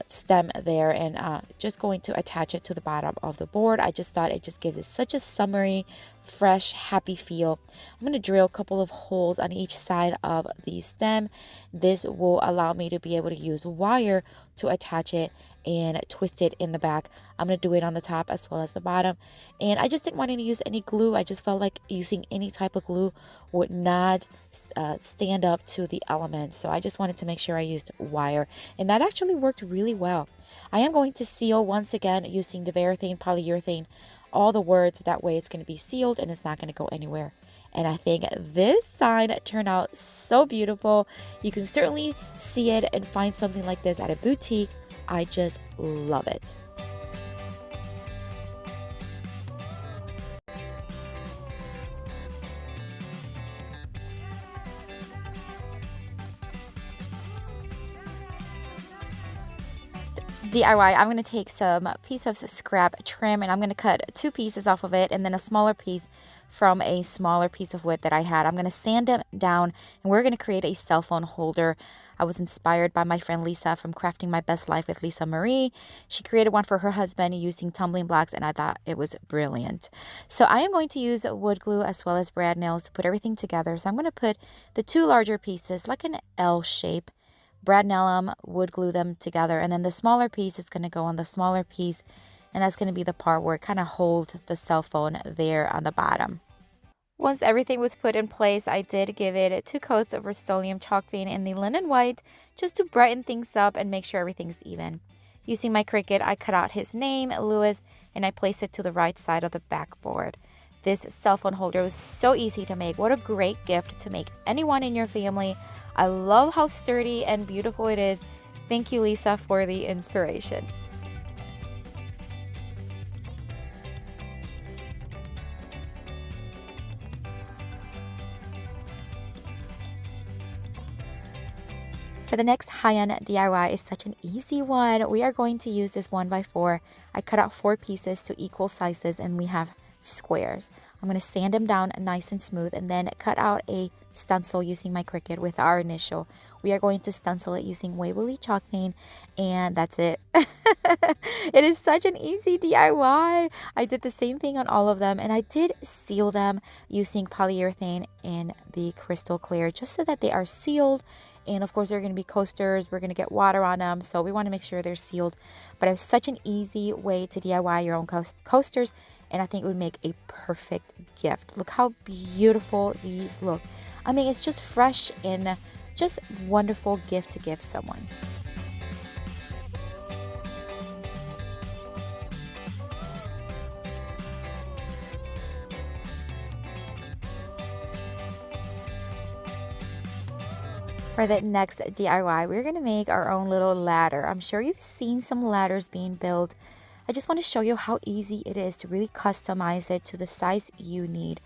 B: stem there, and just going to attach it to the bottom of the board. I just thought it just gives it such a summery fresh, happy feel. I'm going to drill a couple of holes on each side of the stem. This will allow me to be able to use wire to attach it and twist it in the back. I'm going to do it on the top as well as the bottom. And I just didn't want to use any glue. I just felt like using any type of glue would not stand up to the element. So I just wanted to make sure I used wire. And that actually worked really well. I am going to seal once again using the Varathane polyurethane all the words. That way it's going to be sealed and it's not going to go anywhere. And I think this sign turned out so beautiful. You can certainly see it and find something like this at a boutique. I just love it.
A: DIY, I'm going to take some piece of scrap trim and I'm going to cut 2 pieces off of it and then a smaller piece from a smaller piece of wood that I had. I'm going to sand them down and we're going to create a cell phone holder. I was inspired by my friend Lisa from Crafting My Best Life with Lisa Marie. She created one for her husband using tumbling blocks and I thought it was brilliant. So I am going to use wood glue as well as brad nails to put everything together. So I'm going to put the 2 larger pieces like an L shape, brad nail them, wood glue them together, and then the smaller piece is going to go on the smaller piece, and that's going to be the part where it kind of holds the cell phone there on the bottom. Once everything was put in place, I did give it 2 coats of Rust-Oleum chalk paint in the linen white just to brighten things up and make sure everything's even. Using my Cricut, I cut out his name, Lewis, and I placed it to the right side of the backboard. This cell phone holder was so easy to make. What a great gift to make anyone in your family. I love how sturdy and beautiful it is. Thank you, Lisa, for the inspiration. For the next high-end DIY is such an easy one. We are going to use this 1x4. I cut out 4 pieces to equal sizes and we have squares. I'm going to sand them down nice and smooth and then cut out a stencil using my Cricut with our initial. We are going to stencil it using Waverly chalk paint and that's it. It is such an easy DIY. I did the same thing on all of them and I did seal them using polyurethane in the crystal clear just so that they are sealed. And of course, they're going to be coasters. We're going to get water on them. So we want to make sure they're sealed. But it was such an easy way to DIY your own coasters. And I think it would make a perfect gift. Look how beautiful these look. I mean, it's just fresh and just wonderful gift to give someone. For the next DIY, we're going to make our own little ladder. I'm sure you've seen some ladders being built. I just want to show you how easy it is to really customize it to the size you need.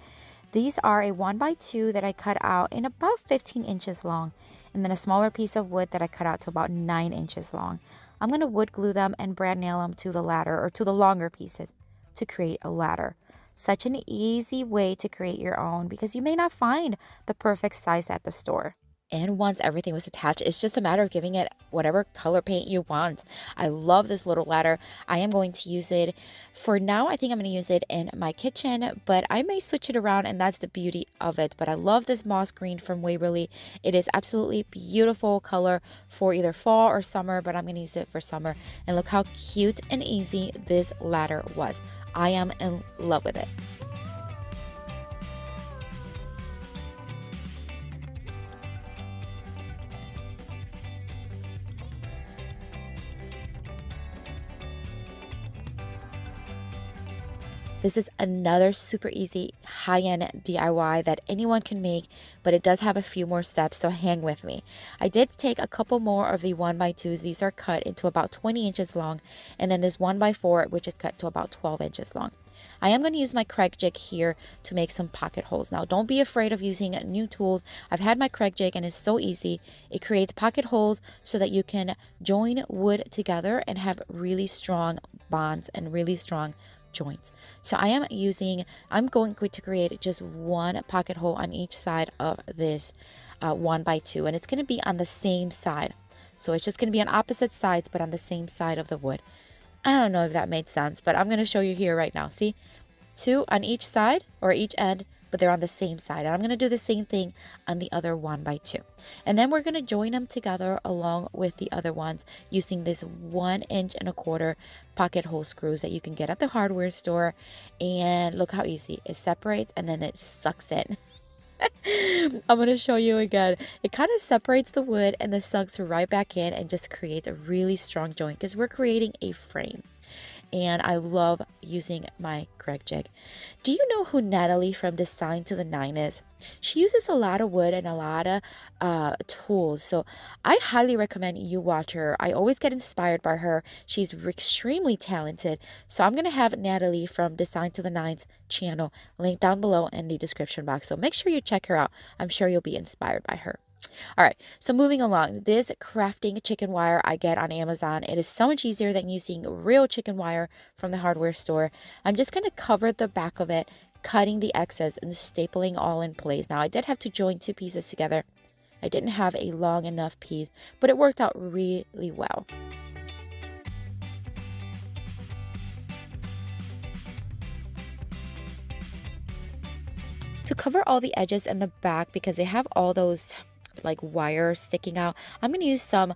A: These are a 1x2 that I cut out in about 15 inches long, and then a smaller piece of wood that I cut out to about 9 inches long. I'm going to wood glue them and brad nail them to the ladder or to the longer pieces to create a ladder. Such an easy way to create your own because you may not find the perfect size at the store. And once everything was attached, it's just a matter of giving it whatever color paint you want. I love this little ladder. I am going to use it for now. I think I'm going to use it in my kitchen, but I may switch it around and that's the beauty of it. But I love this moss green from Waverly. It is absolutely beautiful color for either fall or summer, but I'm going to use it for summer. And look how cute and easy this ladder was. I am in love with it. This is another super easy high-end DIY that anyone can make, but it does have a few more steps, so hang with me. I did take a couple more of the 1x2s. These are cut into about 20 inches long, and then this 1x4, which is cut to about 12 inches long. I am going to use my Cricut jig here to make some pocket holes. Now, don't be afraid of using new tools. I've had my Cricut jig and it's so easy. It creates pocket holes so that you can join wood together and have really strong bonds and really strong joints. So I'm going to create just one pocket hole on each side of this 1x2, and it's going to be on the same side. So it's just going to be on opposite sides, but on the same side of the wood. I don't know if that made sense, but I'm going to show you here right now. See?
B: 2 on each side or each end, but they're on the same side. And I'm going to do the same thing on the other 1x2. And then we're going to join them together along with the other ones using this 1.25 inch pocket hole screws that you can get at the hardware store. And look how easy. It separates and then it sucks in. I'm going to show you again. It kind of separates the wood and the sucks right back in and just creates a really strong joint because we're creating a frame. And I love using my Cricut jig. Do you know who Natalie from Design to the Nine is? She uses a lot of wood and a lot of tools. So I highly recommend you watch her. I always get inspired by her. She's extremely talented. So I'm going to have Natalie from Design to the Nine's channel linked down below in the description box. So make sure you check her out. I'm sure you'll be inspired by her. All right, so moving along, this crafting chicken wire I get on Amazon. It is so much easier than using real chicken wire from the hardware store. I'm just going to cover the back of it, cutting the excess and stapling all in place. Now, I did have to join 2 pieces together. I didn't have a long enough piece, but it worked out really well. To cover all the edges and the back, because they have all those like wire sticking out, I'm going to use some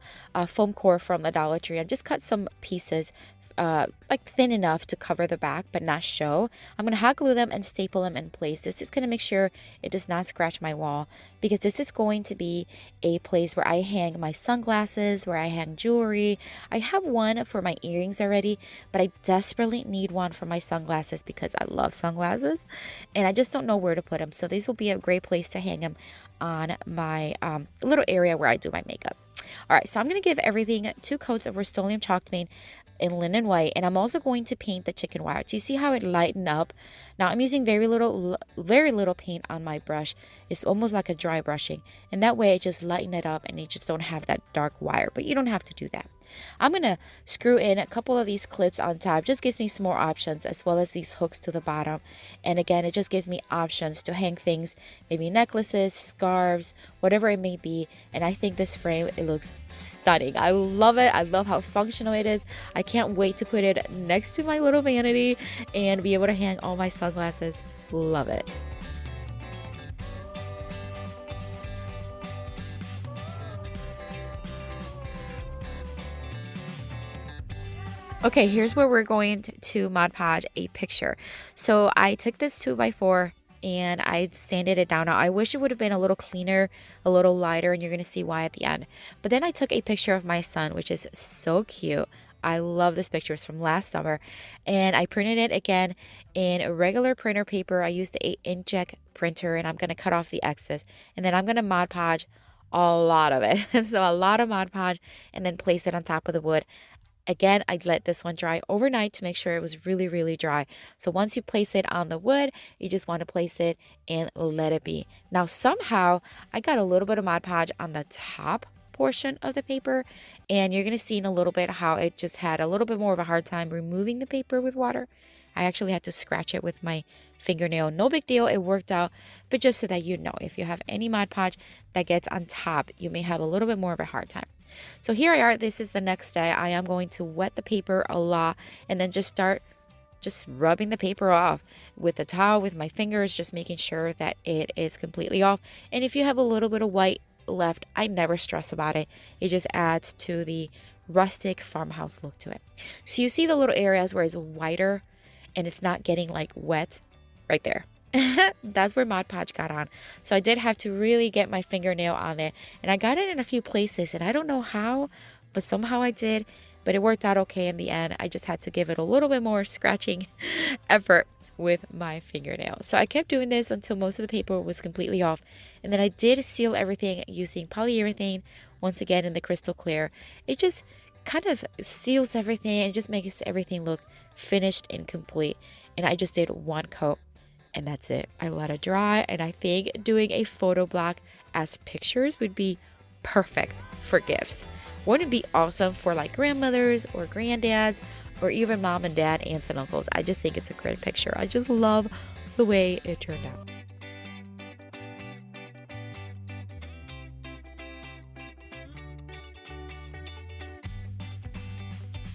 B: foam core from the Dollar Tree and just cut some pieces like thin enough to cover the back but not show. I'm going to hot glue them and staple them in place. This is going to make sure it does not scratch my wall, because this is going to be a place where I hang my sunglasses, where I hang jewelry. I have one for my earrings already, but I desperately need one for my sunglasses because I love sunglasses and I just don't know where to put them. So these will be a great place to hang them on my little area where I do my makeup. All right, so I'm going to give everything 2 coats of Rust-Oleum chalk paint in linen white, and I'm also going to paint the chicken wire. Do you see how it lightened up? Now I'm using very little paint on my brush. It's almost like a dry brushing, and that way it just lighten it up and you just don't have that dark wire, but you don't have to do that. I'm going to screw in a couple of these clips on top. Just gives me some more options, as well as these hooks to the bottom. And again, it just gives me options to hang things, maybe necklaces, scarves, whatever it may be. And I think this frame, it looks stunning. I love it. I love how functional it is. I can't wait to put it next to my little vanity and be able to hang all my sunglasses. Love it. Okay, here's where we're going to Mod Podge a picture. So I took this 2x4 and I sanded it down. Now, I wish it would have been a little cleaner, a little lighter, and you're going to see why at the end. But then I took a picture of my son, which is so cute. I love this picture. It's from last summer. And I printed it again in a regular printer paper. I used the 8-inch printer, and I'm going to cut off the excess. And then I'm going to Mod Podge a lot of it. So a lot of Mod Podge, and then place it on top of the wood. Again, I let this one dry overnight to make sure it was really, really dry. So once you place it on the wood, you just want to place it and let it be. Now, somehow, I got a little bit of Mod Podge on the top portion of the paper, and you're going to see in a little bit how it just had a little bit more of a hard time removing the paper with water. I actually had to scratch it with my fingernail. No big deal. It worked out. But just so that you know, if you have any Mod Podge that gets on top, you may have a little bit more of a hard time. So here I are. This is the next day. I am going to wet the paper a lot and then just start rubbing the paper off with a towel with my fingers, just making sure that it is completely off. And if you have a little bit of white left, I never stress about it. It just adds to the rustic farmhouse look to it. So you see the little areas where it's whiter and it's not getting like wet right there. That's where Mod Podge got on. So I did have to really get my fingernail on it, and I got it in a few places, and I don't know how, but somehow I did. But it worked out okay in the end. I just had to give it a little bit more scratching effort with my fingernail. So I kept doing this until most of the paper was completely off, and then I did seal everything using polyurethane, once again in the crystal clear. It just kind of seals everything and it just makes everything look finished and complete. And I just did 1 coat. And that's it. I let it dry, and I think doing a photo block as pictures would be perfect for gifts. Wouldn't it be awesome for like grandmothers or granddads or even mom and dad, aunts and uncles? I just think it's a great picture. I just love the way it turned out.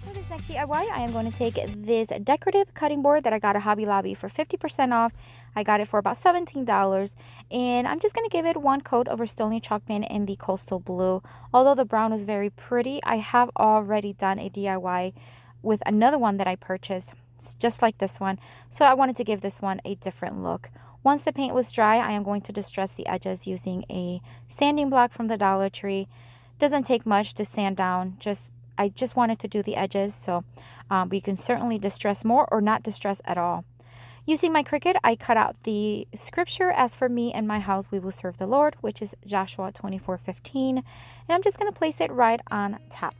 A: For this next DIY, I am going to take this decorative cutting board that I got at Hobby Lobby for 50% off. I got it for about $17, and I'm just going to give it one coat of Rust-Oleum chalk paint in the coastal blue. Although the brown is very pretty, I have already done a DIY with another one that I purchased. It's just like this one, so I wanted to give this one a different look. Once the paint was dry, I am going to distress the edges using a sanding block from the Dollar Tree. Doesn't take much to sand down, I just wanted to do the edges, so but you can certainly distress more or not distress at all. Using my Cricut, I cut out the scripture, "As for me and my house, we will serve the Lord," which is Joshua 24:15, and I'm just going to place it right on top.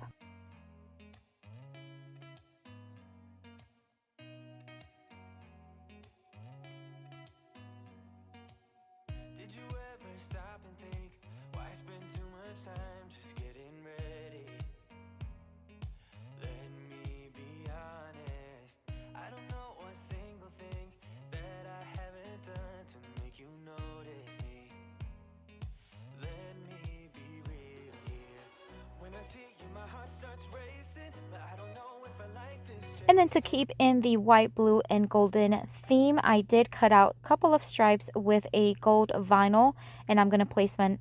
C: Did you ever stop and think, why spend too much time just getting ready? Let me be honest, I don't know a single thing that I haven't done to make you notice me. Let me be real here. When I see you, my heart starts racing, but I don't know if I like this.
A: And then to keep in the white, blue, and golden theme, I did cut out a couple of stripes with a gold vinyl, and I'm going to place them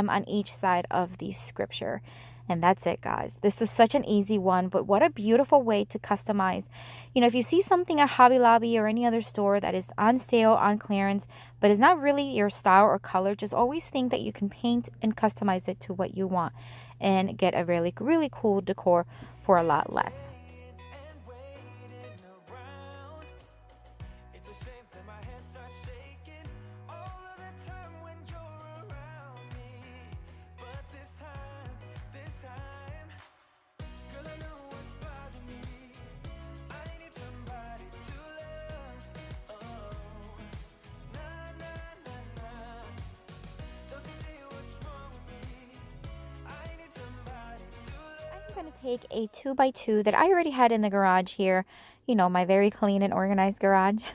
A: on each side of the scripture. And that's it, guys. This was such an easy one, but what a beautiful way to customize. You know, if you see something at Hobby Lobby or any other store that is on sale, on clearance, but is not really your style or color, just always think that you can paint and customize it to what you want and get a really, really cool decor for a lot less.
C: And waiting around. It's a shame that my hands start shaking all of the time when you're around me. But this time, girl, I know what's bothering me. I need somebody to love. Oh, nah, nah, nah, nah. Don't you see what's wrong with me? I need somebody to love.
A: I'm going to take a 2x2 that I already had in the garage here. You know, my very clean and organized garage.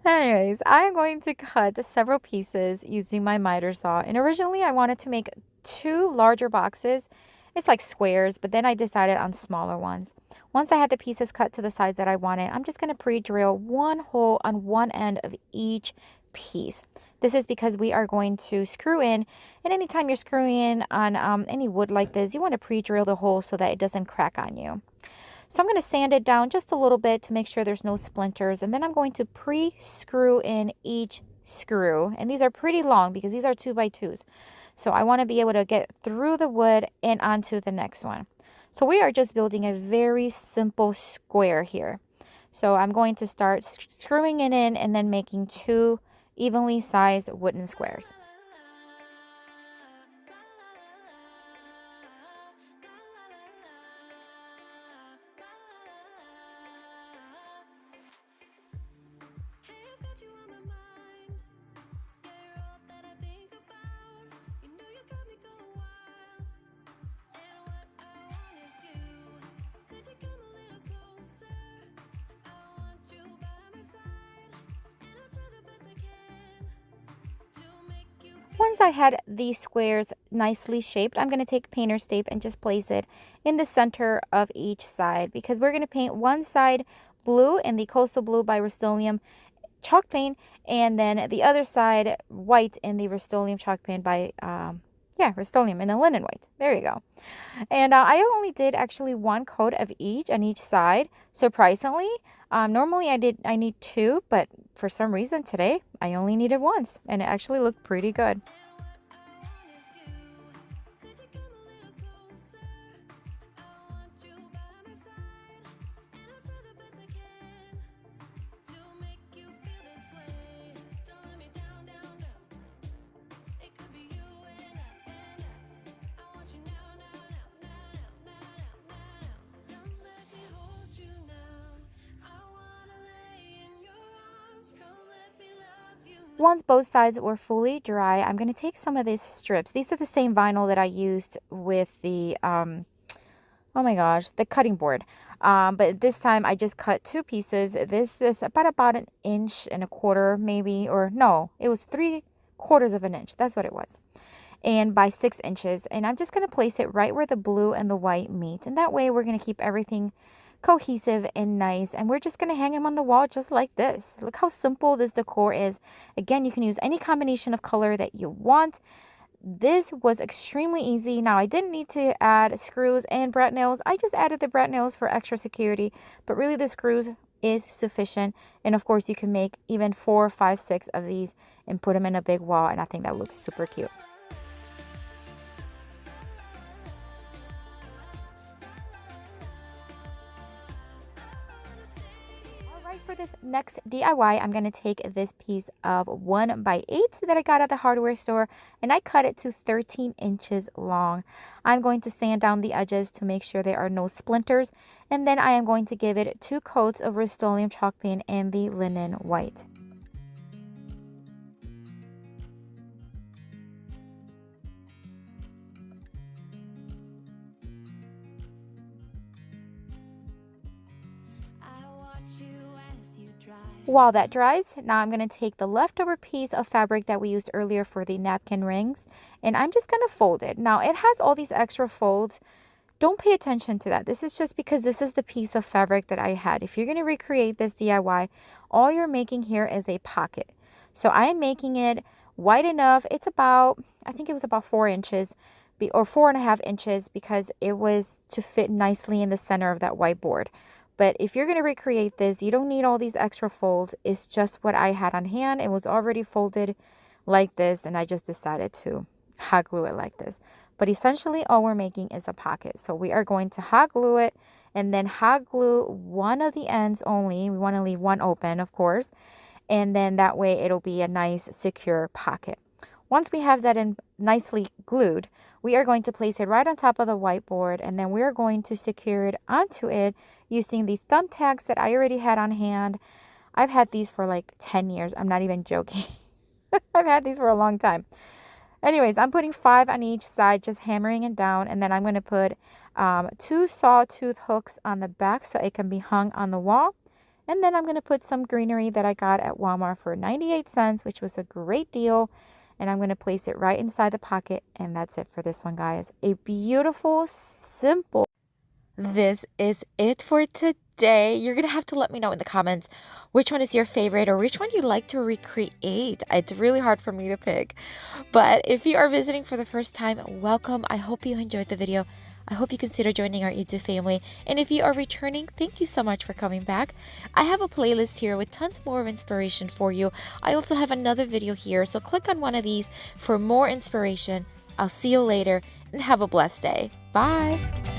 A: Anyways, I'm going to cut several pieces using my miter saw. And originally I wanted to make 2 larger boxes. It's like squares, but then I decided on smaller ones. Once I had the pieces cut to the size that I wanted, I'm just going to pre-drill one hole on one end of each piece. This is because we are going to screw in, and anytime you're screwing in on any wood like this, you want to pre-drill the hole so that it doesn't crack on you. So I'm going to sand it down just a little bit to make sure there's no splinters, and then I'm going to pre-screw in each screw, and these are pretty long because these are 2x2s. So I want to be able to get through the wood and onto the next one. So we are just building a very simple square here. So I'm going to start screwing it in and then making 2 evenly sized wooden squares.
C: Hey, I've got you on my mind. Yeah, you're all that I think about. You know you got me going wild. And what I want is you. Could you come a little closer? I want you by my side, and I'll try the best I can to make you feel.
A: Once I had these squares nicely shaped, I'm going to take painter's tape and just place it in the center of each side, because we're going to paint one side blue in the coastal blue by Rust-Oleum chalk paint, and then the other side white in the Rust-Oleum chalk paint by Rust-Oleum in the linen white. There you go. And I only did actually one coat of each on each side, surprisingly. Normally I need 2, but for some reason today I only needed once, and it actually looked pretty good. Once both sides were fully dry, I'm going to take some of these strips. These are the same vinyl that I used with the, the cutting board. But this time I just cut 2 pieces. This is about 1.25 inches maybe, or no, it was 3/4 of an inch. That's what it was. and by 6 inches. And I'm just going to place it right where the blue and the white meet. And that way we're going to keep everything cohesive and nice. And we're just going to hang them on the wall just like this. Look how simple this decor is. Again, you can use any combination of color that you want. This was extremely easy. Now, I didn't need to add screws and brad nails. I just added the brad nails for extra security, but really the screws is sufficient. And of course, you can make even 4, 5, 6 of these and put them in a big wall, and I think that looks super cute. For this next DIY, I'm going to take this piece of 1x8 that I got at the hardware store, and I cut it to 13 inches long. I'm going to sand down the edges to make sure there are no splinters, and then I am going to give it 2 coats of Rust-Oleum chalk paint and the linen white. While that dries, now I'm going to take the leftover piece of fabric that we used earlier for the napkin rings, and I'm just going to fold it. Now, it has all these extra folds. Don't pay attention to that. This is just because this is the piece of fabric that I had. If you're going to recreate this DIY, all you're making here is a pocket. So I am making it wide enough. It's about, I think it was about 4 inches or 4.5 inches because it was to fit nicely in the center of that whiteboard. But if you're going to recreate this, you don't need all these extra folds. It's just what I had on hand. It was already folded like this, and I just decided to hot glue it like this. But essentially, all we're making is a pocket. So we are going to hot glue it and then hot glue one of the ends only. We want to leave one open, of course. And then that way it'll be a nice, secure pocket. Once we have that in nicely glued, we are going to place it right on top of the whiteboard, and then we're going to secure it onto it using the thumbtacks that I already had on hand. I've had these for like 10 years. I'm not even joking. I've had these for a long time. Anyways, I'm putting 5 on each side, just hammering it down, and then I'm going to put 2 sawtooth hooks on the back so it can be hung on the wall. And then I'm going to put some greenery that I got at Walmart for 98 cents, which was a great deal. And I'm going to place it right inside the pocket. And that's it for this one, guys. A beautiful, simple.
B: This is it for today. You're going to have to let me know in the comments which one is your favorite or which one you'd like to recreate. It's really hard for me to pick. But if you are visiting for the first time, welcome. I hope you enjoyed the video. I hope you consider joining our YouTube family. And if you are returning, thank you so much for coming back. I have a playlist here with tons more of inspiration for you. I also have another video here, so click on one of these for more inspiration. I'll see you later and have a blessed day. Bye.